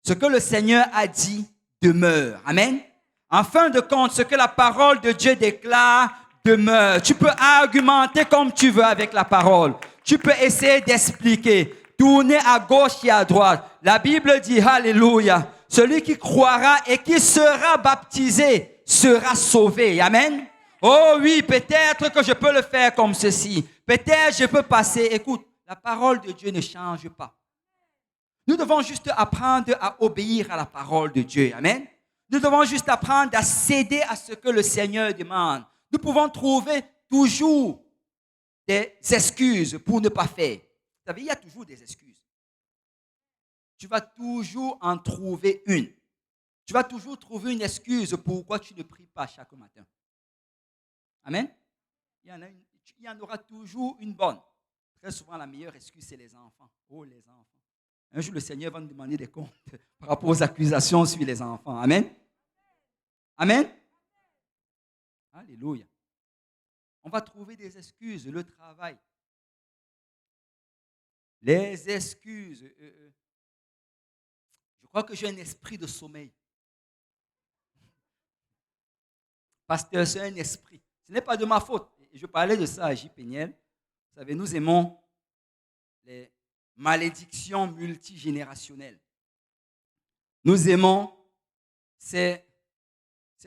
ce que le Seigneur a dit demeure. Amen. En fin de compte, ce que la parole de Dieu déclare demeure. Tu peux argumenter comme tu veux avec la parole. Tu peux essayer d'expliquer, tourner à gauche et à droite. La Bible dit, alléluia, celui qui croira et qui sera baptisé sera sauvé. Amen. Oh oui, peut-être que je peux le faire comme ceci. Peut-être je peux passer. Écoute, la parole de Dieu ne change pas. Nous devons juste apprendre à obéir à la parole de Dieu. Amen. Nous devons juste apprendre à céder à ce que le Seigneur demande. Nous pouvons trouver toujours des excuses pour ne pas faire. Vous savez, il y a toujours des excuses. Tu vas toujours en trouver une. Tu vas toujours trouver une excuse pourquoi tu ne pries pas chaque matin. Amen. Il y en aura toujours une bonne. Très souvent, la meilleure excuse, c'est les enfants. Oh, les enfants. Un jour, le Seigneur va nous demander des comptes par rapport aux accusations sur les enfants. Amen. Amen. Alléluia. On va trouver des excuses, le travail. Les excuses. Je crois que j'ai un esprit de sommeil. Pasteur, c'est un esprit. Ce n'est pas de ma faute. Je parlais de ça à J. Péniel. Vous savez, nous aimons les malédictions multigénérationnelles. Nous aimons ces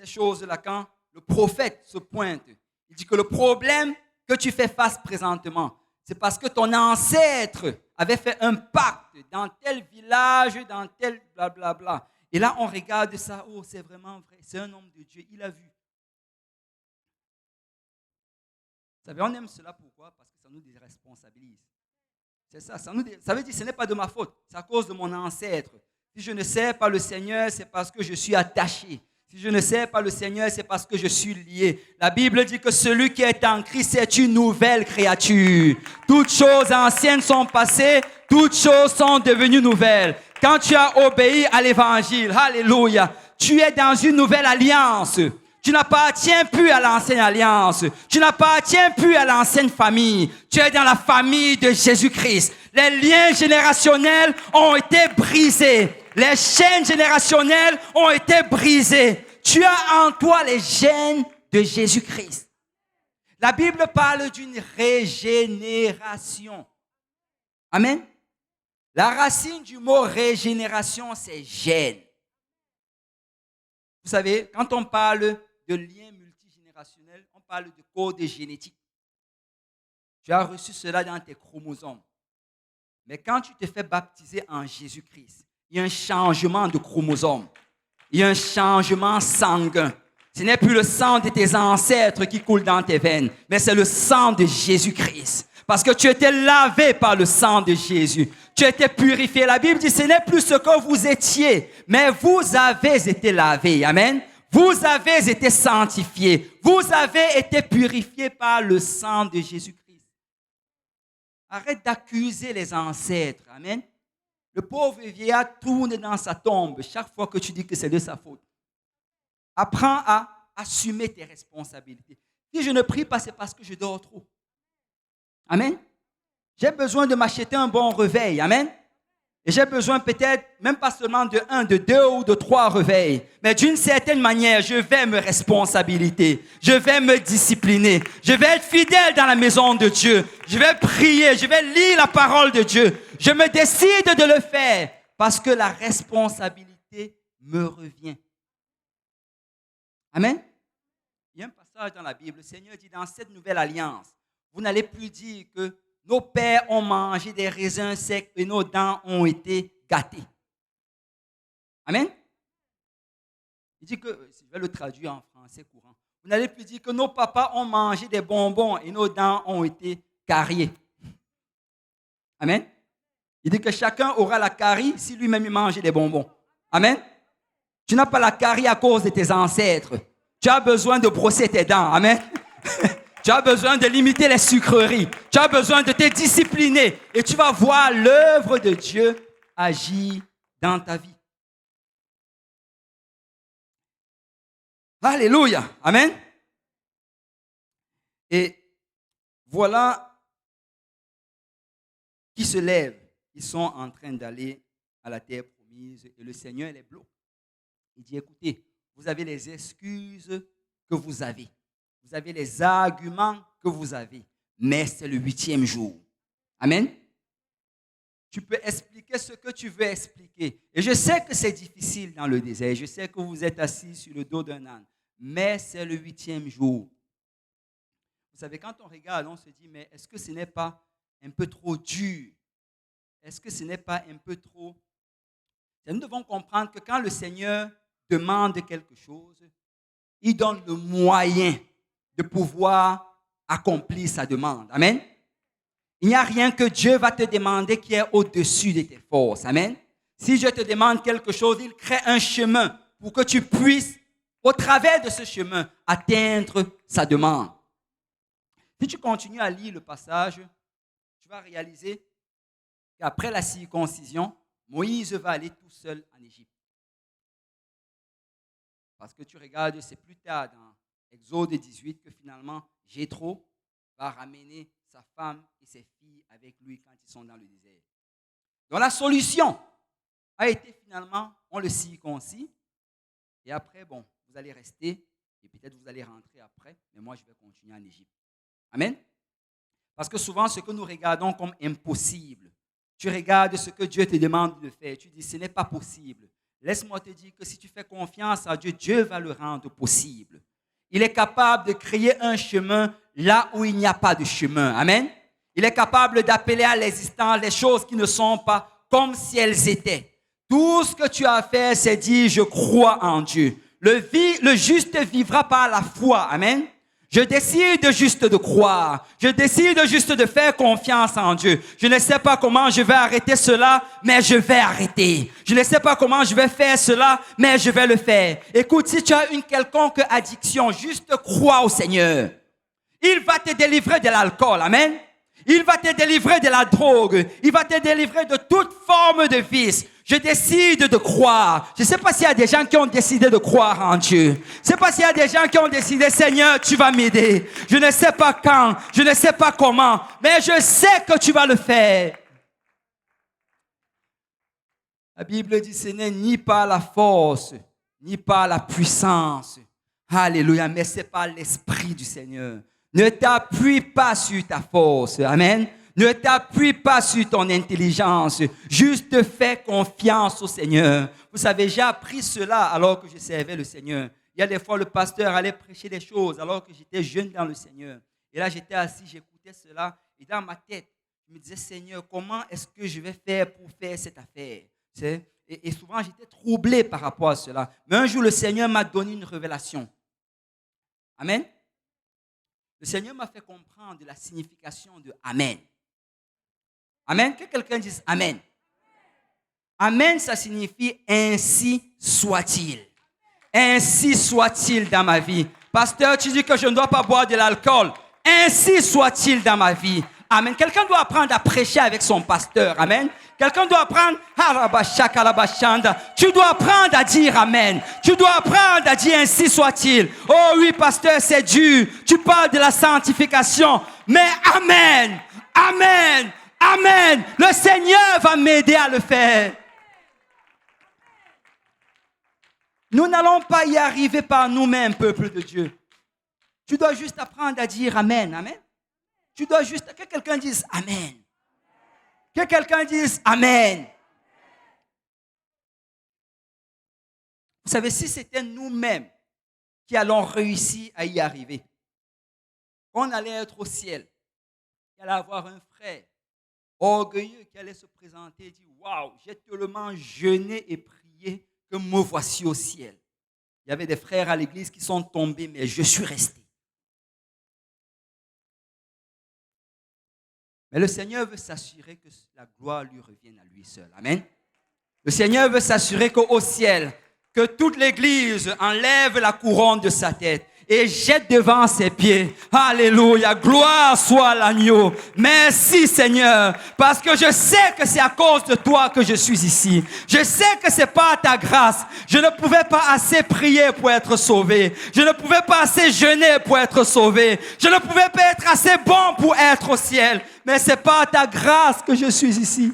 choses-là quand le prophète se pointe. Il dit que le problème que tu fais face présentement, c'est parce que ton ancêtre avait fait un pacte dans tel village, dans tel blablabla. Et là, on regarde ça. Oh, c'est vraiment vrai. C'est un homme de Dieu. Il a vu. Vous savez, on aime cela pourquoi? Parce que ça nous déresponsabilise. C'est ça. Ça veut dire que ce n'est pas de ma faute. C'est à cause de mon ancêtre. Si je ne sers pas le Seigneur, c'est parce que je suis attaché. Si je ne sers pas le Seigneur, c'est parce que je suis lié. La Bible dit que celui qui est en Christ est une nouvelle créature. Toutes choses anciennes sont passées, toutes choses sont devenues nouvelles. Quand tu as obéi à l'évangile, alléluia, tu es dans une nouvelle alliance. Tu n'appartiens plus à l'ancienne alliance. Tu n'appartiens plus à l'ancienne famille. Tu es dans la famille de Jésus-Christ. Les liens générationnels ont été brisés. Les chaînes générationnelles ont été brisées. Tu as en toi les gènes de Jésus-Christ. La Bible parle d'une régénération. Amen. La racine du mot régénération, c'est gène. Vous savez, quand on parle de liens multigénérationnels, on parle de code génétique. Tu as reçu cela dans tes chromosomes. Mais quand tu te fais baptiser en Jésus-Christ, il y a un changement de chromosomes. Il y a un changement sanguin. Ce n'est plus le sang de tes ancêtres qui coule dans tes veines, mais c'est le sang de Jésus-Christ. Parce que tu étais lavé par le sang de Jésus. Tu étais purifié. La Bible dit, ce n'est plus ce que vous étiez, mais vous avez été lavé. Amen. Vous avez été sanctifiés. Vous avez été purifiés par le sang de Jésus-Christ. Arrête d'accuser les ancêtres. Amen. Le pauvre vieillard tourne dans sa tombe chaque fois que tu dis que c'est de sa faute. Apprends à assumer tes responsabilités. Si je ne prie pas, c'est parce que je dors trop. Amen. J'ai besoin de m'acheter un bon réveil. Amen. Et j'ai besoin peut-être, même pas seulement de 1, de 2 ou de 3 réveils. Mais d'une certaine manière, je vais me responsabiliser. Je vais me discipliner. Je vais être fidèle dans la maison de Dieu. Je vais prier. Je vais lire la parole de Dieu. Je me décide de le faire parce que la responsabilité me revient. Amen. Il y a un passage dans la Bible. Le Seigneur dit dans cette nouvelle alliance, vous n'allez plus dire que nos pères ont mangé des raisins secs et nos dents ont été gâtées. Amen. Il dit que, je vais le traduire en français courant, vous n'allez plus dire que nos papas ont mangé des bonbons et nos dents ont été cariées. Amen. Il dit que chacun aura la carie si lui-même il mange des bonbons. Amen. Tu n'as pas la carie à cause de tes ancêtres. Tu as besoin de brosser tes dents. Amen. Tu as besoin de limiter les sucreries. Tu as besoin de te discipliner. Et tu vas voir l'œuvre de Dieu agir dans ta vie. Alléluia. Amen. Et voilà qui se lèvent. Ils sont en train d'aller à la terre promise et le Seigneur les bloque. Il dit, écoutez, vous avez les excuses que vous avez. Vous avez les arguments que vous avez. Mais c'est le 8e jour. Amen. Tu peux expliquer ce que tu veux expliquer. Et je sais que c'est difficile dans le désert. Je sais que vous êtes assis sur le dos d'un âne. Mais c'est le 8e jour. Vous savez, quand on regarde, on se dit, mais est-ce que ce n'est pas un peu trop dur? Est-ce que ce n'est pas un peu trop... Nous devons comprendre que quand le Seigneur demande quelque chose, il donne le moyen de pouvoir accomplir sa demande. Amen. Il n'y a rien que Dieu va te demander qui est au-dessus de tes forces. Amen. Si je te demande quelque chose, il crée un chemin pour que tu puisses, au travers de ce chemin, atteindre sa demande. Si tu continues à lire le passage, tu vas réaliser qu'après la circoncision, Moïse va aller tout seul en Égypte. Parce que tu regardes, c'est plus tard dans Exode 18 que finalement, Jéthro va ramener sa femme et ses filles avec lui quand ils sont dans le désert. Donc la solution a été finalement, on le circoncis. Et après, bon, vous allez rester et peut-être vous allez rentrer après. Mais moi, je vais continuer en Égypte. Amen. Parce que souvent, ce que nous regardons comme impossible, tu regardes ce que Dieu te demande de faire. Tu dis, ce n'est pas possible. Laisse-moi te dire que si tu fais confiance à Dieu, Dieu va le rendre possible. Il est capable de créer un chemin là où il n'y a pas de chemin. Amen. Il est capable d'appeler à l'existence les choses qui ne sont pas comme si elles étaient. Tout ce que tu as à faire, c'est dire, je crois en Dieu. Le juste vivra par la foi. Amen. Je décide juste de croire. Je décide juste de faire confiance en Dieu. Je ne sais pas comment je vais arrêter cela, mais je vais arrêter. Je ne sais pas comment je vais faire cela, mais je vais le faire. Écoute, si tu as une quelconque addiction, juste crois au Seigneur. Il va te délivrer de l'alcool. Amen. Il va te délivrer de la drogue. Il va te délivrer de toute forme de vice. Je décide de croire. Je ne sais pas s'il y a des gens qui ont décidé de croire en Dieu. Je ne sais pas s'il y a des gens qui ont décidé, Seigneur, tu vas m'aider. Je ne sais pas quand, je ne sais pas comment, mais je sais que tu vas le faire. La Bible dit, ce n'est ni par la force, ni par la puissance. Alléluia, mais c'est par l'Esprit du Seigneur. Ne t'appuie pas sur ta force. Amen. Ne t'appuie pas sur ton intelligence. Juste fais confiance au Seigneur. Vous savez, j'ai appris cela alors que je servais le Seigneur. Il y a des fois, le pasteur allait prêcher des choses alors que j'étais jeune dans le Seigneur. Et là, j'étais assis, j'écoutais cela. Et dans ma tête, je me disais, Seigneur, comment est-ce que je vais faire pour faire cette affaire? Et souvent, j'étais troublé par rapport à cela. Mais un jour, le Seigneur m'a donné une révélation. Amen. Le Seigneur m'a fait comprendre la signification de Amen. Amen. Que quelqu'un dise Amen. Amen, ça signifie ainsi soit-il. Ainsi soit-il dans ma vie. Pasteur, tu dis que je ne dois pas boire de l'alcool. Ainsi soit-il dans ma vie. Amen. Quelqu'un doit apprendre à prêcher avec son pasteur. Amen. Quelqu'un doit apprendre. Tu dois apprendre à dire Amen. Tu dois apprendre à dire ainsi soit-il. Oh oui, pasteur, c'est dur. Tu parles de la sanctification. Mais Amen. Amen. Amen. Le Seigneur va m'aider à le faire. Nous n'allons pas y arriver par nous-mêmes, peuple de Dieu. Tu dois juste apprendre à dire Amen. Amen. Tu dois juste... Que quelqu'un dise Amen. Que quelqu'un dise Amen. Vous savez, si c'était nous-mêmes qui allons réussir à y arriver, on allait être au ciel. Il allait avoir un frère orgueilleux qui allait se présenter et dire « Waouh, j'ai tellement jeûné et prié que me voici au ciel. » Il y avait des frères à l'église qui sont tombés, mais je suis resté. Mais le Seigneur veut s'assurer que la gloire lui revienne à lui seul. Amen. Le Seigneur veut s'assurer qu'au ciel, que toute l'église enlève la couronne de sa tête et jette devant ses pieds. Alléluia, gloire soit à l'agneau. Merci Seigneur, parce que je sais que c'est à cause de toi que je suis ici. Je sais que c'est pas ta grâce. Je ne pouvais pas assez prier pour être sauvé. Je ne pouvais pas assez jeûner pour être sauvé. Je ne pouvais pas être assez bon pour être au ciel. Mais c'est pas ta grâce que je suis ici.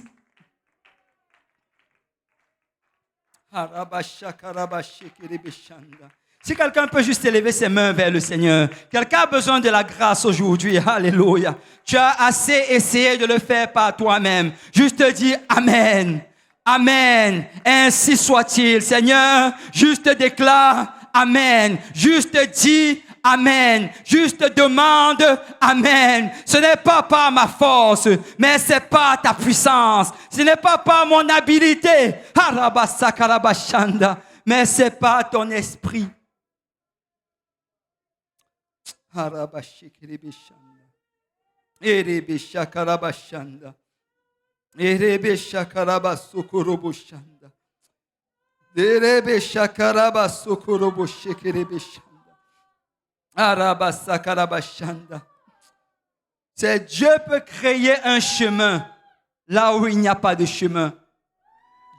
Si quelqu'un peut juste élever ses mains vers le Seigneur, quelqu'un a besoin de la grâce aujourd'hui, alléluia. Tu as assez essayé de le faire par toi-même. Juste dis Amen, Amen, ainsi soit-il. Seigneur, juste déclare Amen, juste dis Amen. Juste demande Amen. Ce n'est pas par ma force, mais c'est par ta puissance. Ce n'est pas par mon habileté, mais c'est par ton esprit. C'est Dieu peut créer un chemin là où il n'y a pas de chemin.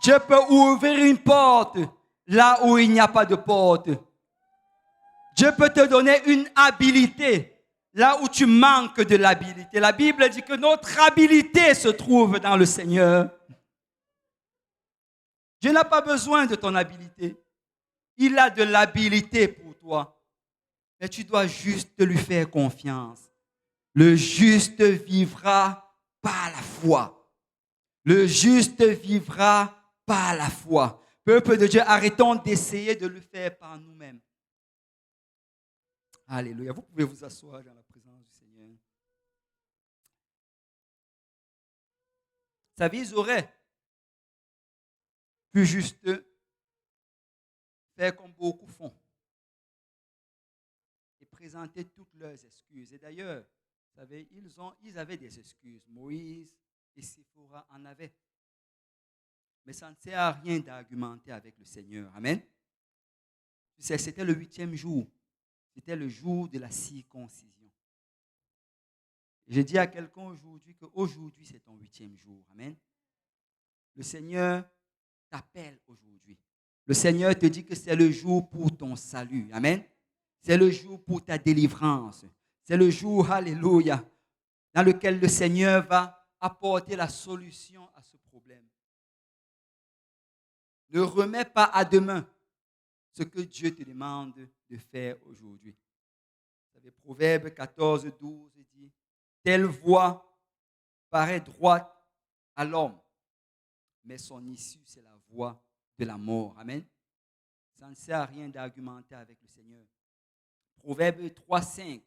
Dieu peut ouvrir une porte là où il n'y a pas de porte. Dieu peut te donner une habilité là où tu manques de l'habilité. La Bible dit que notre habilité se trouve dans le Seigneur. Dieu n'a pas besoin de ton habilité. Il a de l'habilité pour toi. Mais tu dois juste lui faire confiance. Le juste vivra par la foi. Le juste vivra par la foi. Peuple de Dieu, arrêtons d'essayer de le faire par nous-mêmes. Alléluia. Vous pouvez vous asseoir dans la présence du Seigneur. Sa vie, ils auraient pu juste faire comme beaucoup font. présenter toutes leurs excuses. Et d'ailleurs, vous savez, ils avaient des excuses. Moïse et Séphora en avaient. Mais ça ne sert à rien d'argumenter avec le Seigneur. Amen. Tu sais, c'était le 8e jour. C'était le jour de la circoncision. Je dis à quelqu'un aujourd'hui qu'aujourd'hui, c'est ton 8e jour. Amen. Le Seigneur t'appelle aujourd'hui. Le Seigneur te dit que c'est le jour pour ton salut. Amen. C'est le jour pour ta délivrance. C'est le jour, alléluia, dans lequel le Seigneur va apporter la solution à ce problème. Ne remets pas à demain ce que Dieu te demande de faire aujourd'hui. Vous savez, Proverbe 14, 12 dit, telle voie paraît droite à l'homme, mais son issue, c'est la voie de la mort. Amen. Ça ne sert à rien d'argumenter avec le Seigneur. Proverbe 3, 5.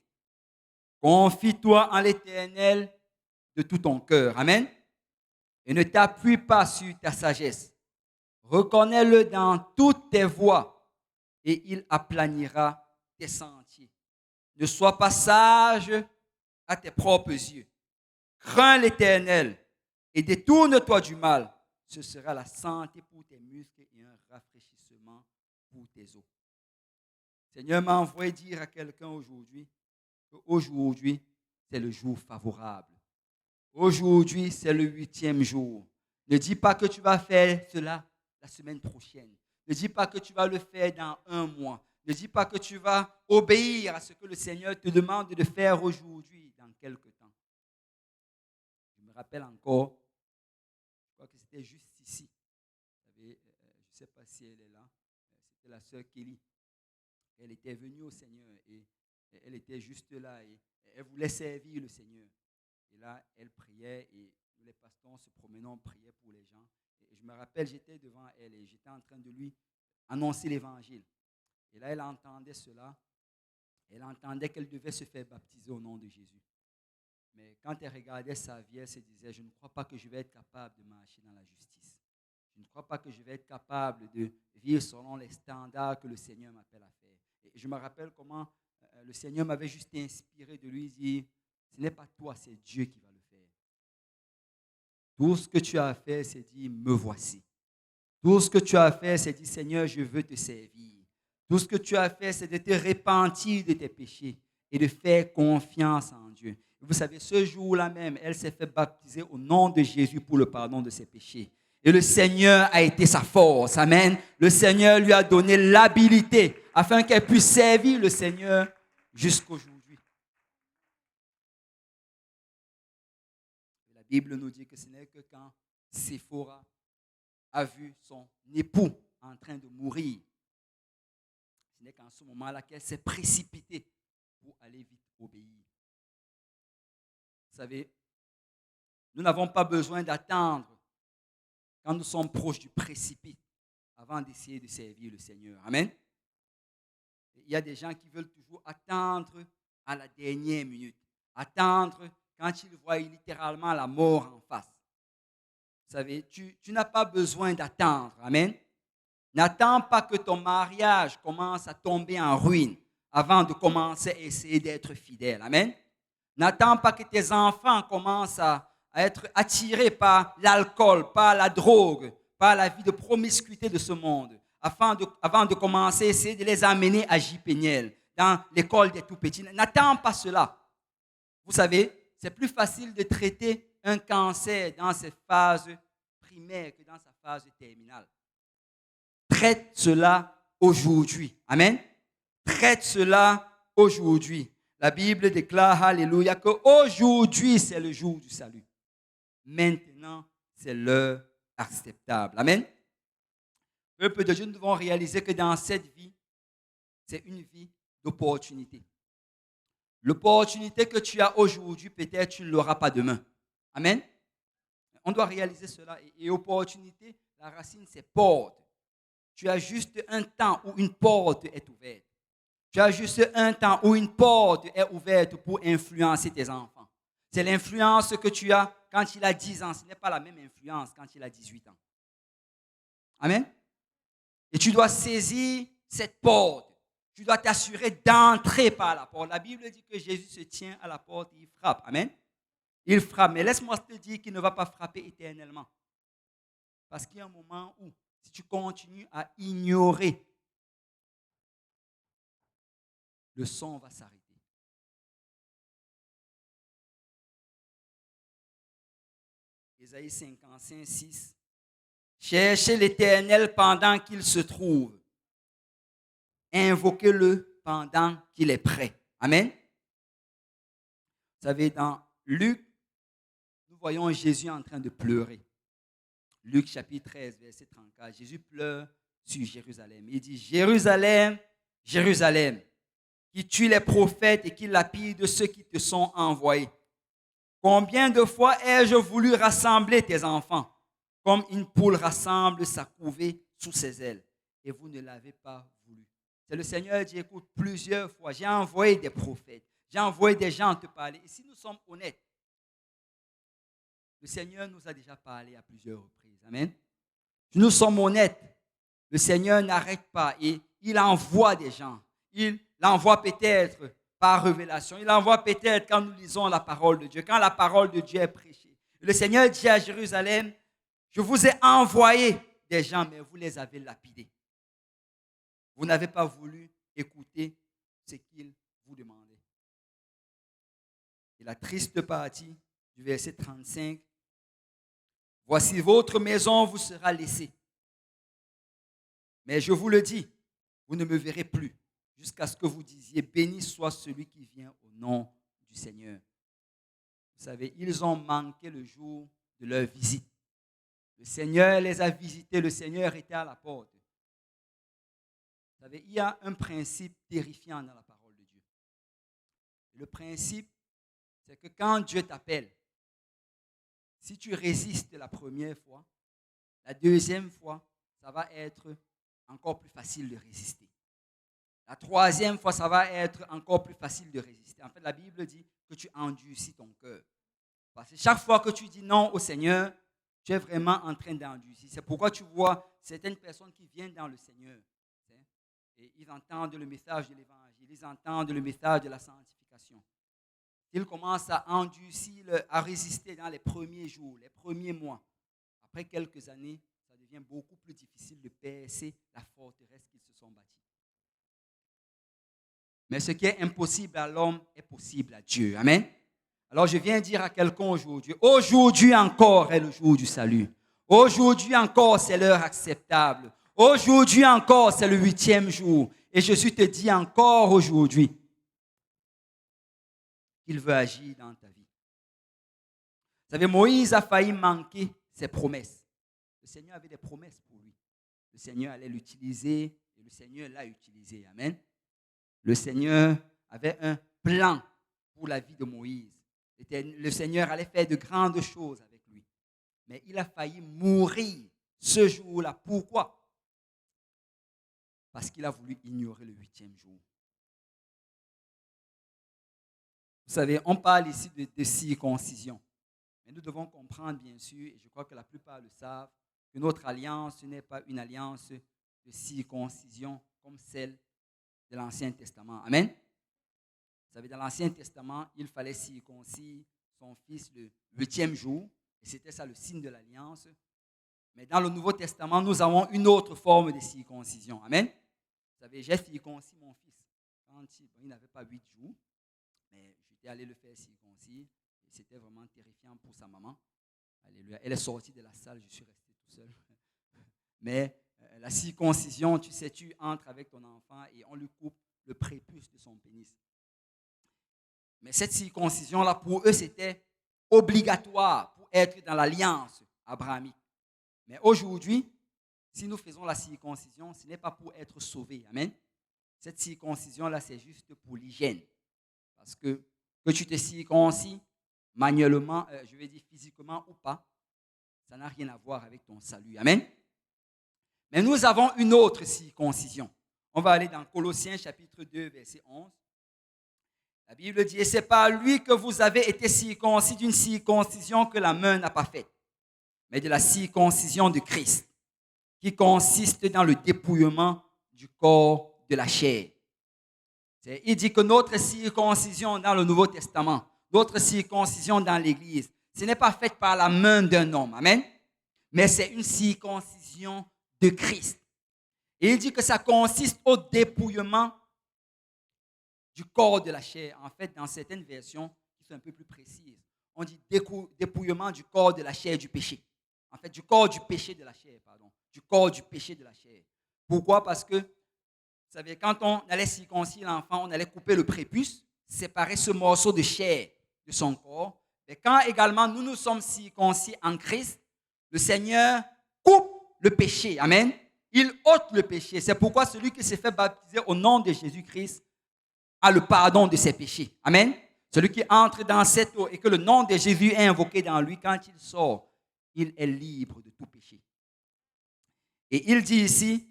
Confie-toi en l'Éternel de tout ton cœur. Amen. Et ne t'appuie pas sur ta sagesse. Reconnais-le dans toutes tes voies et il aplanira tes sentiers. Ne sois pas sage à tes propres yeux. Crains l'Éternel et détourne-toi du mal. Ce sera la santé pour tes muscles et un rafraîchissement pour tes os. Le Seigneur m'a envoyé dire à quelqu'un aujourd'hui qu'aujourd'hui, c'est le jour favorable. Aujourd'hui, c'est le 8e jour. Ne dis pas que tu vas faire cela la semaine prochaine. Ne dis pas que tu vas le faire dans 1 mois. Ne dis pas que tu vas obéir à ce que le Seigneur te demande de faire aujourd'hui, dans quelque temps. Je me rappelle encore, je crois que c'était juste ici. Vous savez, je ne sais pas si elle est là. C'était la sœur Kelly. Elle était venue au Seigneur et elle était juste là et elle voulait servir le Seigneur. Et là, elle priait et nous, les pasteurs, se promenons, on priait pour les gens. Et je me rappelle, j'étais devant elle et j'étais en train de lui annoncer l'évangile. Et là, elle entendait cela. Elle entendait qu'elle devait se faire baptiser au nom de Jésus. Mais quand elle regardait sa vie, elle se disait, je ne crois pas que je vais être capable de marcher dans la justice. Je ne crois pas que je vais être capable de vivre selon les standards que le Seigneur m'appelle à faire. Et je me rappelle comment le Seigneur m'avait juste inspiré de lui dire, ce n'est pas toi, c'est Dieu qui va le faire. Tout ce que tu as fait, c'est dire, me voici. Tout ce que tu as fait, c'est dire, Seigneur, je veux te servir. Tout ce que tu as fait, c'est de te repentir de tes péchés et de faire confiance en Dieu. Et vous savez, ce jour-là même, elle s'est fait baptiser au nom de Jésus pour le pardon de ses péchés. Et le Seigneur a été sa force. Amen. Le Seigneur lui a donné l'habilité afin qu'elle puisse servir le Seigneur jusqu'aujourd'hui. La Bible nous dit que ce n'est que quand Séphora a vu son époux en train de mourir, ce n'est qu'en ce moment-là qu'elle s'est précipitée pour aller vite obéir. Vous savez, nous n'avons pas besoin d'attendre quand nous sommes proches du précipice avant d'essayer de servir le Seigneur. Amen. Il y a des gens qui veulent toujours attendre à la dernière minute, attendre quand ils voient littéralement la mort en face. Vous savez, tu n'as pas besoin d'attendre. Amen. N'attends pas que ton mariage commence à tomber en ruine avant de commencer à essayer d'être fidèle. Amen. N'attends pas que tes enfants commencent à être attirés par l'alcool, par la drogue, par la vie de promiscuité de ce monde, avant de commencer à essayer de les amener à J-Péniel, dans l'école des tout-petits. N'attends pas cela. Vous savez, c'est plus facile de traiter un cancer dans ses phases primaires que dans sa phase terminale. Traite cela aujourd'hui. Amen. Traite cela aujourd'hui. La Bible déclare, alléluia, qu'aujourd'hui, c'est le jour du salut. Maintenant, c'est l'heure acceptable. Amen. Peuple de Dieu, nous devons réaliser que dans cette vie, c'est une vie d'opportunité. L'opportunité que tu as aujourd'hui, peut-être tu ne l'auras pas demain. Amen. On doit réaliser cela. Et opportunité, la racine, c'est porte. Tu as juste un temps où une porte est ouverte. Tu as juste un temps où une porte est ouverte pour influencer tes enfants. C'est l'influence que tu as quand il a 10 ans. Ce n'est pas la même influence quand il a 18 ans. Amen. Et tu dois saisir cette porte. Tu dois t'assurer d'entrer par la porte. La Bible dit que Jésus se tient à la porte et il frappe. Amen. Il frappe. Mais laisse-moi te dire qu'il ne va pas frapper éternellement. Parce qu'il y a un moment où, si tu continues à ignorer, le son va s'arrêter. Ésaïe 55, 6. Cherchez l'Éternel pendant qu'il se trouve. Invoquez-le pendant qu'il est prêt. Amen. Vous savez, dans Luc, nous voyons Jésus en train de pleurer. Luc chapitre 13, verset 34. Jésus pleure sur Jérusalem. Il dit, Jérusalem, Jérusalem, qui tue les prophètes et qui lapide ceux qui te sont envoyés. Combien de fois ai-je voulu rassembler tes enfants, comme une poule rassemble sa couvée sous ses ailes, et vous ne l'avez pas voulu. C'est le Seigneur qui dit, écoute, plusieurs fois, j'ai envoyé des prophètes, j'ai envoyé des gens te parler. Et si nous sommes honnêtes, le Seigneur nous a déjà parlé à plusieurs reprises. Amen. Si nous sommes honnêtes, le Seigneur n'arrête pas et il envoie des gens. Il l'envoie peut-être par révélation. Il l'envoie peut-être quand nous lisons la parole de Dieu, quand la parole de Dieu est prêchée. Le Seigneur dit à Jérusalem, je vous ai envoyé des gens, mais vous les avez lapidés. Vous n'avez pas voulu écouter ce qu'il vous demandait. Et la triste partie du verset 35, voici votre maison vous sera laissée. Mais je vous le dis, vous ne me verrez plus jusqu'à ce que vous disiez, béni soit celui qui vient au nom du Seigneur. Vous savez, ils ont manqué le jour de leur visite. Le Seigneur les a visités, le Seigneur était à la porte. Vous savez, il y a un principe terrifiant dans la parole de Dieu. Le principe, c'est que quand Dieu t'appelle, si tu résistes la première fois, la deuxième fois, ça va être encore plus facile de résister. La troisième fois, ça va être encore plus facile de résister. En fait, la Bible dit que tu endurcis ton cœur. Parce que chaque fois que tu dis non au Seigneur, tu es vraiment en train d'endurcir. C'est pourquoi tu vois certaines personnes qui viennent dans le Seigneur. Et ils entendent le message de l'Évangile, ils entendent le message de la sanctification. Ils commencent à endurcir, à résister dans les premiers jours, les premiers mois. Après quelques années, ça devient beaucoup plus difficile de percer la forteresse qu'ils se sont bâtis. Mais ce qui est impossible à l'homme est possible à Dieu. Amen. Alors je viens dire à quelqu'un aujourd'hui encore est le jour du salut. Aujourd'hui encore, c'est l'heure acceptable. Aujourd'hui encore, c'est le 8e jour. Et Jésus te dit encore aujourd'hui qu'il veut agir dans ta vie. Vous savez, Moïse a failli manquer ses promesses. Le Seigneur avait des promesses pour lui. Le Seigneur allait l'utiliser et le Seigneur l'a utilisé. Amen. Le Seigneur avait un plan pour la vie de Moïse. Le Seigneur allait faire de grandes choses avec lui. Mais il a failli mourir ce jour-là. Pourquoi? Parce qu'il a voulu ignorer le 8e jour. Vous savez, on parle ici de circoncision. Mais nous devons comprendre, bien sûr, et je crois que la plupart le savent, que notre alliance n'est pas une alliance de circoncision comme celle de l'Ancien Testament. Amen. Vous savez, dans l'Ancien Testament, il fallait circoncire son fils le 8e jour, et c'était ça le signe de l'alliance. Mais dans le Nouveau Testament, nous avons une autre forme de circoncision. Amen. Vous savez, j'ai circoncis mon fils quand il n'avait pas 8 jours, mais j'étais allé le faire circoncire, et c'était vraiment terrifiant pour sa maman. Alléluia. Elle est sortie de la salle, je suis resté tout seul. Mais la circoncision, tu sais, tu entres avec ton enfant et on lui coupe le prépuce de son pénis. Mais cette circoncision-là, pour eux, c'était obligatoire pour être dans l'alliance abrahamique. Mais aujourd'hui, si nous faisons la circoncision, ce n'est pas pour être sauvés. Amen. Cette circoncision-là, c'est juste pour l'hygiène. Parce que tu te circoncis manuellement, je vais dire physiquement ou pas, ça n'a rien à voir avec ton salut. Amen. Mais nous avons une autre circoncision. On va aller dans Colossiens chapitre 2, verset 11. La Bible dit, et c'est par lui que vous avez été circoncis d'une circoncision que la main n'a pas faite, mais de la circoncision de Christ, qui consiste dans le dépouillement du corps de la chair, Il dit que notre circoncision dans le Nouveau Testament, notre circoncision dans l'Église, ce n'est pas faite par la main d'un homme. Amen. Mais c'est une circoncision de Christ. Et il dit que ça consiste au dépouillement du corps de la chair. En fait, dans certaines versions qui sont un peu plus précises, on dit dépouillement du corps de la chair du péché. En fait, du corps du péché de la chair, pardon. Du corps du péché de la chair. Pourquoi? Parce que, vous savez, quand on allait circoncire l'enfant, on allait couper le prépuce, séparer ce morceau de chair de son corps. Et quand également nous nous sommes circoncis en Christ, le Seigneur coupe le péché. Amen. Il ôte le péché. C'est pourquoi celui qui s'est fait baptiser au nom de Jésus-Christ a le pardon de ses péchés. Amen. Celui qui entre dans cette eau et que le nom de Jésus est invoqué dans lui, quand il sort, il est libre de tout péché. Et il dit ici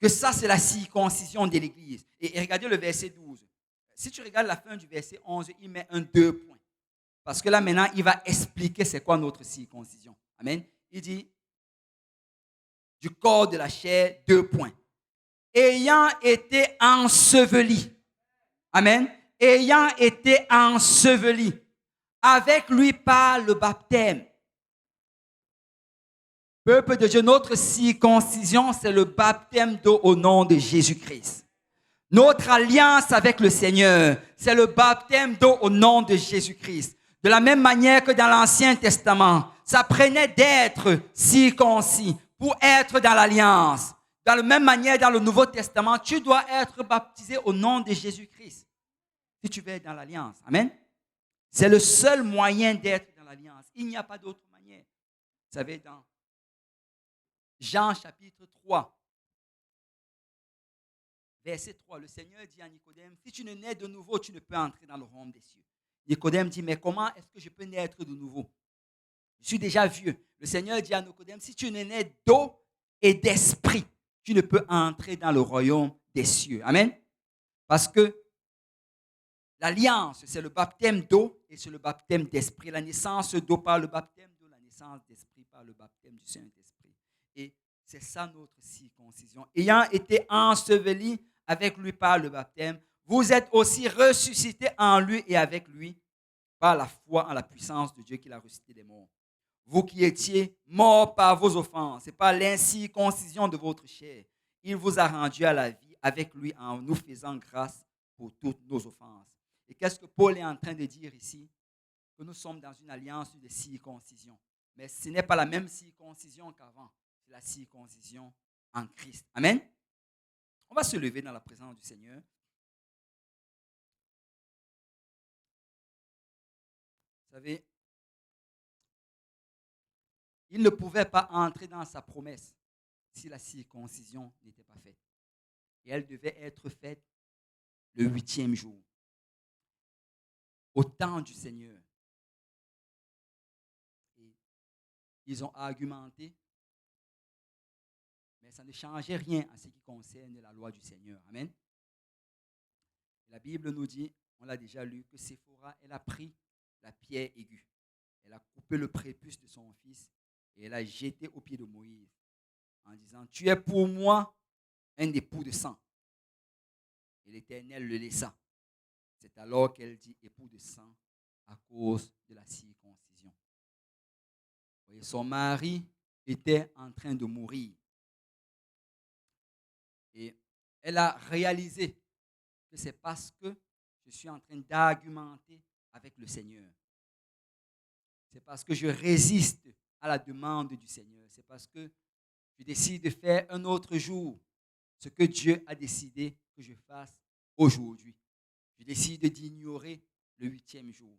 que ça, c'est la circoncision de l'Église. Et regardez le verset 12. Si tu regardes la fin du verset 11, il met un 2 points. Parce que là, maintenant, il va expliquer c'est quoi notre circoncision. Amen. Il dit, du corps de la chair, 2 points. Ayant été enseveli. Amen. Ayant été enseveli avec lui par le baptême. Peuple de Dieu, notre circoncision, c'est le baptême d'eau au nom de Jésus-Christ. Notre alliance avec le Seigneur, c'est le baptême d'eau au nom de Jésus-Christ. De la même manière que dans l'Ancien Testament, ça prenait d'être circoncis pour être dans l'alliance. De la même manière, dans le Nouveau Testament, tu dois être baptisé au nom de Jésus-Christ. Si tu veux être dans l'alliance. Amen. C'est le seul moyen d'être dans l'alliance. Il n'y a pas d'autre manière. Vous savez, dans Jean chapitre 3, verset 3, le Seigneur dit à Nicodème, si tu ne nais de nouveau, tu ne peux entrer dans le royaume des cieux. Nicodème dit, mais comment est-ce que je peux naître de nouveau? Je suis déjà vieux. Le Seigneur dit à Nicodème, si tu ne nais d'eau et d'esprit, tu ne peux entrer dans le royaume des cieux. Amen. Parce que l'alliance, c'est le baptême d'eau et c'est le baptême d'esprit. La naissance d'eau par le baptême d'eau, la naissance d'esprit par le baptême du Saint-Esprit. Et c'est ça notre circoncision. Ayant été ensevelis avec lui par le baptême, vous êtes aussi ressuscités en lui et avec lui par la foi en la puissance de Dieu qui l'a ressuscité des morts. Vous qui étiez morts par vos offenses et par l'incirconcision de votre chair, il vous a rendus à la vie avec lui en nous faisant grâce pour toutes nos offenses. Et qu'est-ce que Paul est en train de dire ici? Que nous sommes dans une alliance de circoncision. Mais ce n'est pas la même circoncision qu'avant. C'est la circoncision en Christ. Amen. On va se lever dans la présence du Seigneur. Vous savez, il ne pouvait pas entrer dans sa promesse si la circoncision n'était pas faite. Et elle devait être faite le 8e jour, au temps du Seigneur. Et ils ont argumenté, mais ça ne changeait rien en ce qui concerne la loi du Seigneur. Amen. La Bible nous dit, on l'a déjà lu, que Séphora, elle a pris la pierre aiguë. Elle a coupé le prépuce de son fils et elle a jeté aux pieds de Moïse en disant, tu es pour moi un époux de sang. Et l'Éternel le laissa. C'est alors qu'elle dit époux de sang à cause de la circoncision. Vous voyez, son mari était en train de mourir. Et elle a réalisé que c'est parce que je suis en train d'argumenter avec le Seigneur. C'est parce que je résiste à la demande du Seigneur. C'est parce que je décide de faire un autre jour ce que Dieu a décidé que je fasse aujourd'hui. Je décide d'ignorer le 8e jour.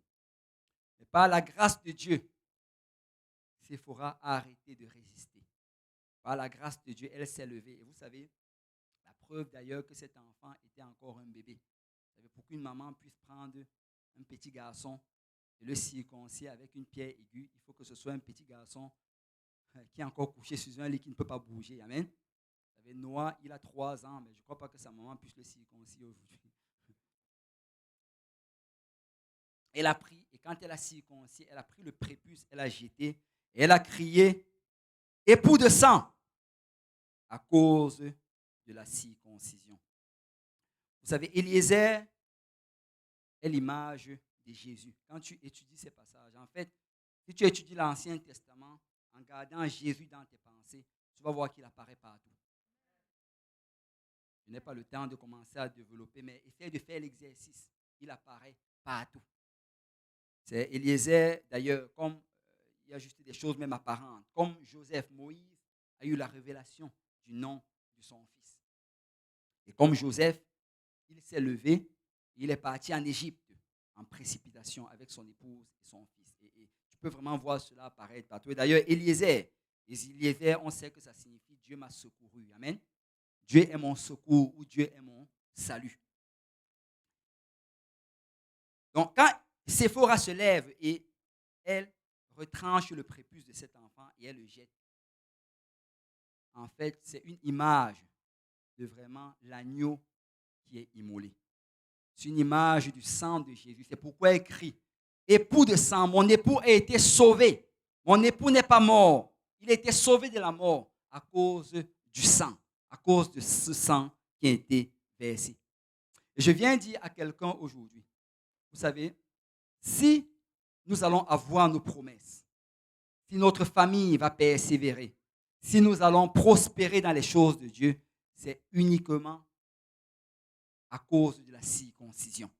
Mais par la grâce de Dieu, Séphora a arrêté de résister. Par la grâce de Dieu, elle s'est levée. Et vous savez, la preuve d'ailleurs que cet enfant était encore un bébé. Vous savez, pour qu'une maman puisse prendre un petit garçon et le circoncier avec une pierre aiguë, il faut que ce soit un petit garçon qui est encore couché sur un lit qui ne peut pas bouger. Amen. Vous savez, Noah, il a 3 ans, mais je ne crois pas que sa maman puisse le circoncier aujourd'hui. Elle a pris, et quand elle a circoncis, elle a pris le prépuce, elle a jeté, et elle a crié, époux de sang, à cause de la circoncision. Vous savez, Eliezer est l'image de Jésus. Quand tu étudies ces passages, en fait, si tu étudies l'Ancien Testament, en gardant Jésus dans tes pensées, tu vas voir qu'il apparaît partout. Je n'ai pas le temps de commencer à développer, mais essaye de faire l'exercice. Il apparaît partout. C'est Eliezer, d'ailleurs, comme il y a juste des choses même apparentes, comme Joseph, Moïse a eu la révélation du nom de son fils. Et comme Joseph, il s'est levé, il est parti en Égypte en précipitation avec son épouse et son fils. Et tu peux vraiment voir cela apparaître partout. Et d'ailleurs, Eliezer, on sait que ça signifie Dieu m'a secouru. Amen. Dieu est mon secours ou Dieu est mon salut. Donc, quand Séphora se lève et elle retranche le prépuce de cet enfant et elle le jette, en fait, c'est une image de vraiment l'agneau qui est immolé. C'est une image du sang de Jésus. C'est pourquoi elle crie, époux de sang, mon époux a été sauvé. Mon époux n'est pas mort. Il a été sauvé de la mort à cause du sang, à cause de ce sang qui a été versé. Et je viens dire à quelqu'un aujourd'hui, vous savez, si nous allons avoir nos promesses, si notre famille va persévérer, si nous allons prospérer dans les choses de Dieu, c'est uniquement à cause de la circoncision.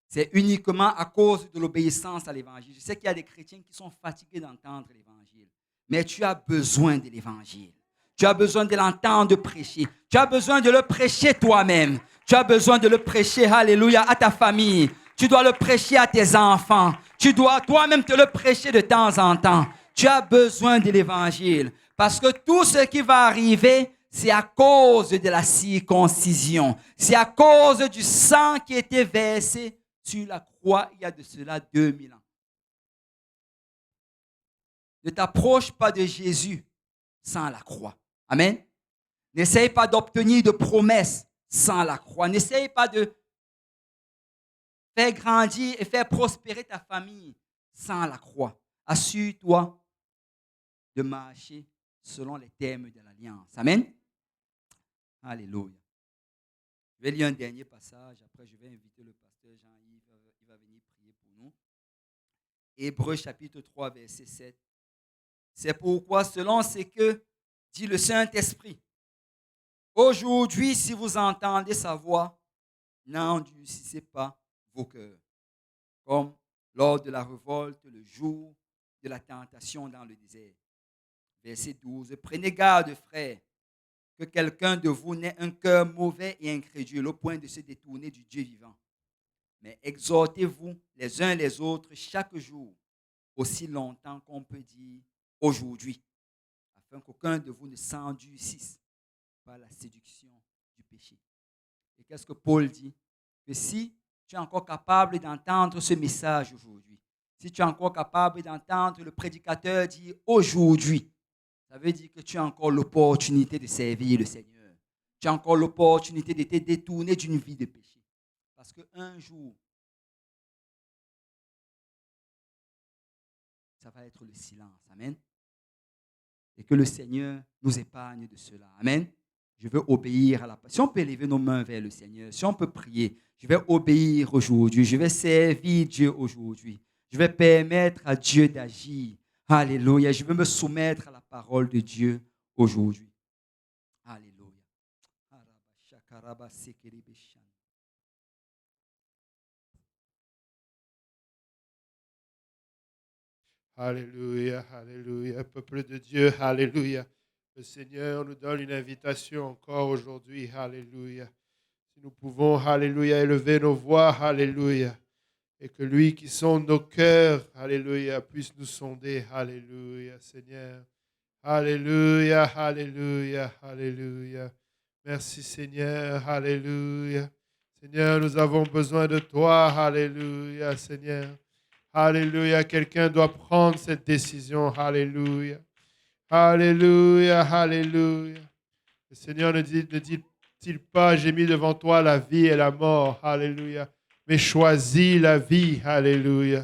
C'est uniquement à cause de l'obéissance à l'évangile. Je sais qu'il y a des chrétiens qui sont fatigués d'entendre l'évangile, mais tu as besoin de l'évangile. Tu as besoin de l'entendre prêcher. Tu as besoin de le prêcher toi-même. Tu as besoin de le prêcher, alléluia, à ta famille. Tu dois le prêcher à tes enfants. Tu dois toi-même te le prêcher de temps en temps. Tu as besoin de l'évangile. Parce que tout ce qui va arriver, c'est à cause de la circoncision. C'est à cause du sang qui a été versé sur la croix il y a de cela 2000 ans. Ne t'approche pas de Jésus sans la croix. Amen. N'essaye pas d'obtenir de promesses sans la croix. N'essaye pas de faire grandir et faire prospérer ta famille sans la croix. Assure-toi de marcher selon les termes de l'alliance. Amen. Alléluia. Je vais lire un dernier passage. Après, je vais inviter le pasteur Jean-Yves. Il va venir prier pour nous. Hébreux chapitre 3, verset 7. C'est pourquoi, selon ce que dit le Saint-Esprit, aujourd'hui, si vous entendez sa voix, n'endurcissez pas vos cœurs, comme lors de la révolte, le jour de la tentation dans le désert. Verset 12. Prenez garde, frères, que quelqu'un de vous n'ait un cœur mauvais et incrédule au point de se détourner du Dieu vivant. Mais exhortez-vous les uns les autres chaque jour, aussi longtemps qu'on peut dire aujourd'hui, afin qu'aucun de vous ne s'endurcisse par la séduction du péché. Et qu'est-ce que Paul dit? Que si tu es encore capable d'entendre ce message aujourd'hui, si tu es encore capable d'entendre le prédicateur dire aujourd'hui, ça veut dire que tu as encore l'opportunité de servir le Seigneur. Tu as encore l'opportunité de te détourner d'une vie de péché. Parce qu'un jour, ça va être le silence. Amen. Et que le Seigneur nous épargne de cela. Amen. Je veux obéir à la parole. Si on peut élever nos mains vers le Seigneur, si on peut prier, je vais obéir aujourd'hui. Je vais servir Dieu aujourd'hui. Je vais permettre à Dieu d'agir. Alléluia. Je veux me soumettre à la parole de Dieu aujourd'hui. Alléluia. Alléluia, alléluia. Peuple de Dieu, alléluia. Le Seigneur nous donne une invitation encore aujourd'hui. Alléluia. Si nous pouvons, alléluia, élever nos voix, alléluia. Et que lui qui sonde nos cœurs, alléluia, puisse nous sonder. Alléluia, Seigneur. Alléluia, alléluia, alléluia. Merci, Seigneur. Alléluia. Seigneur, nous avons besoin de toi. Alléluia, Seigneur. Alléluia. Quelqu'un doit prendre cette décision. Alléluia. Alléluia, alléluia. Le Seigneur ne dit-il pas, j'ai mis devant toi la vie et la mort. Alléluia. Mais choisis la vie. Alléluia.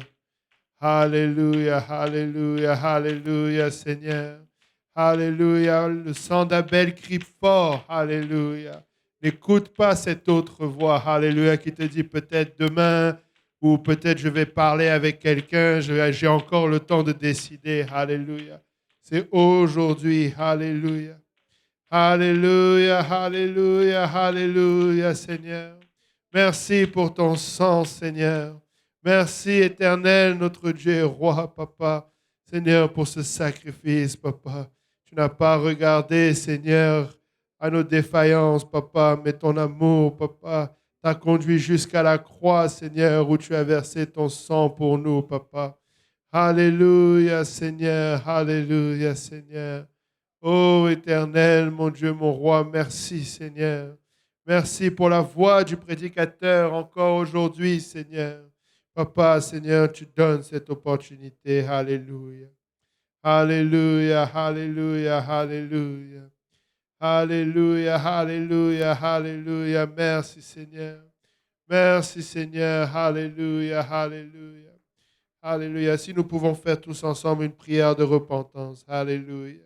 Alléluia, alléluia, alléluia, Seigneur. Alléluia. Le sang d'Abel crie fort. Alléluia. N'écoute pas cette autre voix, alléluia, qui te dit peut-être demain ou peut-être je vais parler avec quelqu'un, j'ai encore le temps de décider, alléluia. C'est aujourd'hui, alléluia. Alléluia, alléluia, alléluia, Seigneur. Merci pour ton sang, Seigneur. Merci, Éternel, notre Dieu et roi, Papa. Seigneur, pour ce sacrifice, Papa. Tu n'as pas regardé, Seigneur, à nos défaillances, Papa, mais ton amour, Papa, t'a conduit jusqu'à la croix, Seigneur, où tu as versé ton sang pour nous, Papa. Alléluia, Seigneur, alléluia, Seigneur. Ô Éternel, mon Dieu, mon roi, merci, Seigneur. Merci pour la voix du prédicateur encore aujourd'hui, Seigneur. Papa, Seigneur, tu donnes cette opportunité. Alléluia. Alléluia, alléluia, alléluia. Alléluia, alléluia, alléluia. Merci, Seigneur. Merci, Seigneur. Alléluia, alléluia. Alléluia. Si nous pouvons faire tous ensemble une prière de repentance. Alléluia.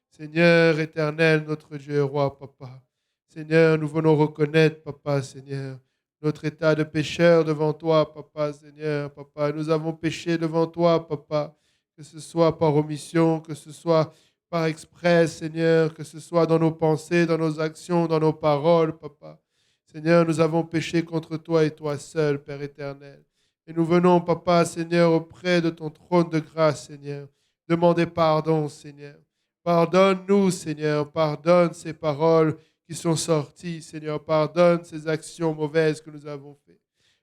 Seigneur éternel, notre Dieu et roi, Papa. Seigneur, nous venons reconnaître, Papa, Seigneur, notre état de pécheur devant toi, Papa, Seigneur, Papa. Nous avons péché devant toi, Papa, que ce soit par omission, que ce soit par exprès, Seigneur, que ce soit dans nos pensées, dans nos actions, dans nos paroles, Papa. Seigneur, nous avons péché contre toi et toi seul, Père éternel. Et nous venons, Papa, Seigneur, auprès de ton trône de grâce, Seigneur, demander pardon, Seigneur. Pardonne-nous, Seigneur, pardonne ces paroles qui sont sorties, Seigneur, pardonne ces actions mauvaises que nous avons faites.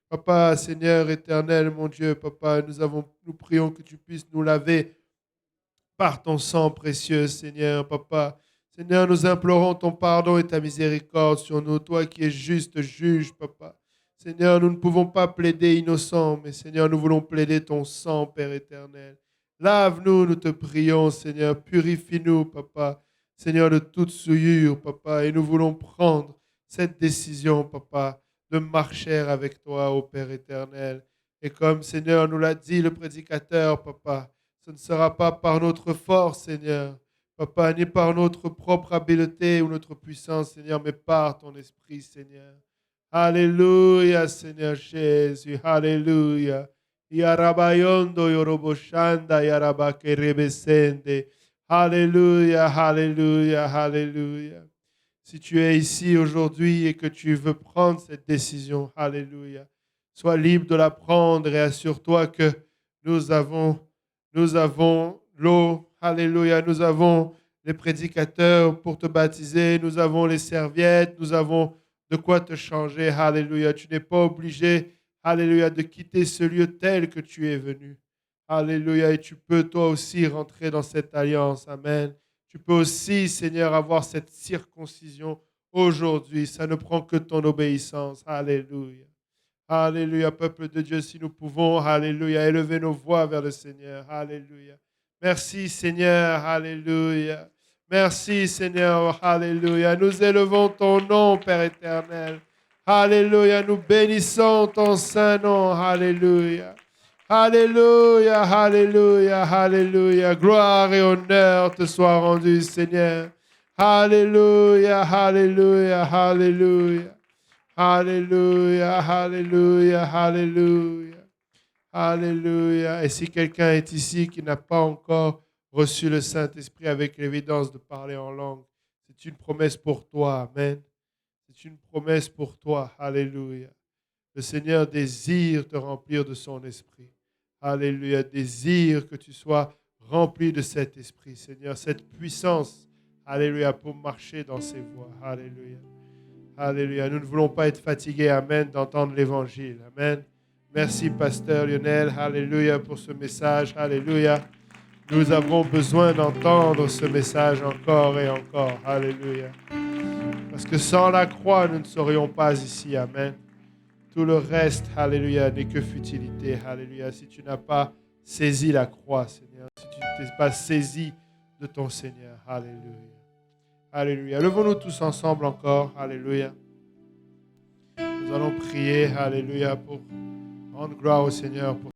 Papa, Seigneur éternel, mon Dieu, Papa, nous prions que tu puisses nous laver par ton sang précieux, Seigneur, Papa. Seigneur, nous implorons ton pardon et ta miséricorde sur nous, toi qui es juste juge, Papa. Seigneur, nous ne pouvons pas plaider innocent, mais Seigneur, nous voulons plaider ton sang, Père éternel. Lave-nous, nous te prions, Seigneur. Purifie-nous, Papa. Seigneur, de toute souillure, Papa. Et nous voulons prendre cette décision, Papa, de marcher avec toi, ô Père éternel. Et comme, Seigneur, nous l'a dit le prédicateur, Papa, ce ne sera pas par notre force, Seigneur, Papa, ni par notre propre habileté ou notre puissance, Seigneur, mais par ton esprit, Seigneur. Alléluia, Seigneur Jésus. Alléluia. Yarabayondo yoroboshanda yarabake rebesende. Alléluia, alléluia, alléluia. Si tu es ici aujourd'hui et que tu veux prendre cette décision, alléluia, sois libre de la prendre et assure-toi que nous avons l'eau, alléluia, nous avons les prédicateurs pour te baptiser, nous avons les serviettes, nous avons de quoi te changer, alléluia. Tu n'es pas obligé, alléluia, de quitter ce lieu tel que tu es venu. Alléluia. Et tu peux toi aussi rentrer dans cette alliance. Amen. Tu peux aussi, Seigneur, avoir cette circoncision aujourd'hui. Ça ne prend que ton obéissance. Alléluia. Alléluia, peuple de Dieu, si nous pouvons, alléluia, élever nos voix vers le Seigneur. Alléluia. Merci, Seigneur. Alléluia. Merci, Seigneur. Alléluia. Nous élevons ton nom, Père éternel. Alléluia. Nous bénissons ton saint nom. Alléluia. Alléluia. Alléluia. Alléluia. Gloire et honneur te soient rendus, Seigneur. Alléluia. Alléluia. Alléluia. Alléluia. Alléluia. Alléluia. Alléluia. Et si quelqu'un est ici qui n'a pas encore reçu le Saint-Esprit avec l'évidence de parler en langue, c'est une promesse pour toi. Amen. C'est une promesse pour toi. Alléluia. Le Seigneur désire te remplir de son esprit. Alléluia. Désire que tu sois rempli de cet esprit, Seigneur. Cette puissance, alléluia, pour marcher dans ses voies. Alléluia. Alléluia. Nous ne voulons pas être fatigués, amen, d'entendre l'évangile. Amen. Merci, pasteur Lionel. Alléluia pour ce message. Alléluia. Nous avons besoin d'entendre ce message encore et encore. Alléluia. Parce que sans la croix, nous ne serions pas ici. Amen. Tout le reste, alléluia, n'est que futilité. Alléluia. Si tu n'as pas saisi la croix, Seigneur. Si tu ne t'es pas saisi de ton Seigneur. Alléluia. Alléluia. Levons-nous tous ensemble encore. Alléluia. Nous allons prier. Alléluia. Pour rendre gloire au Seigneur. Pour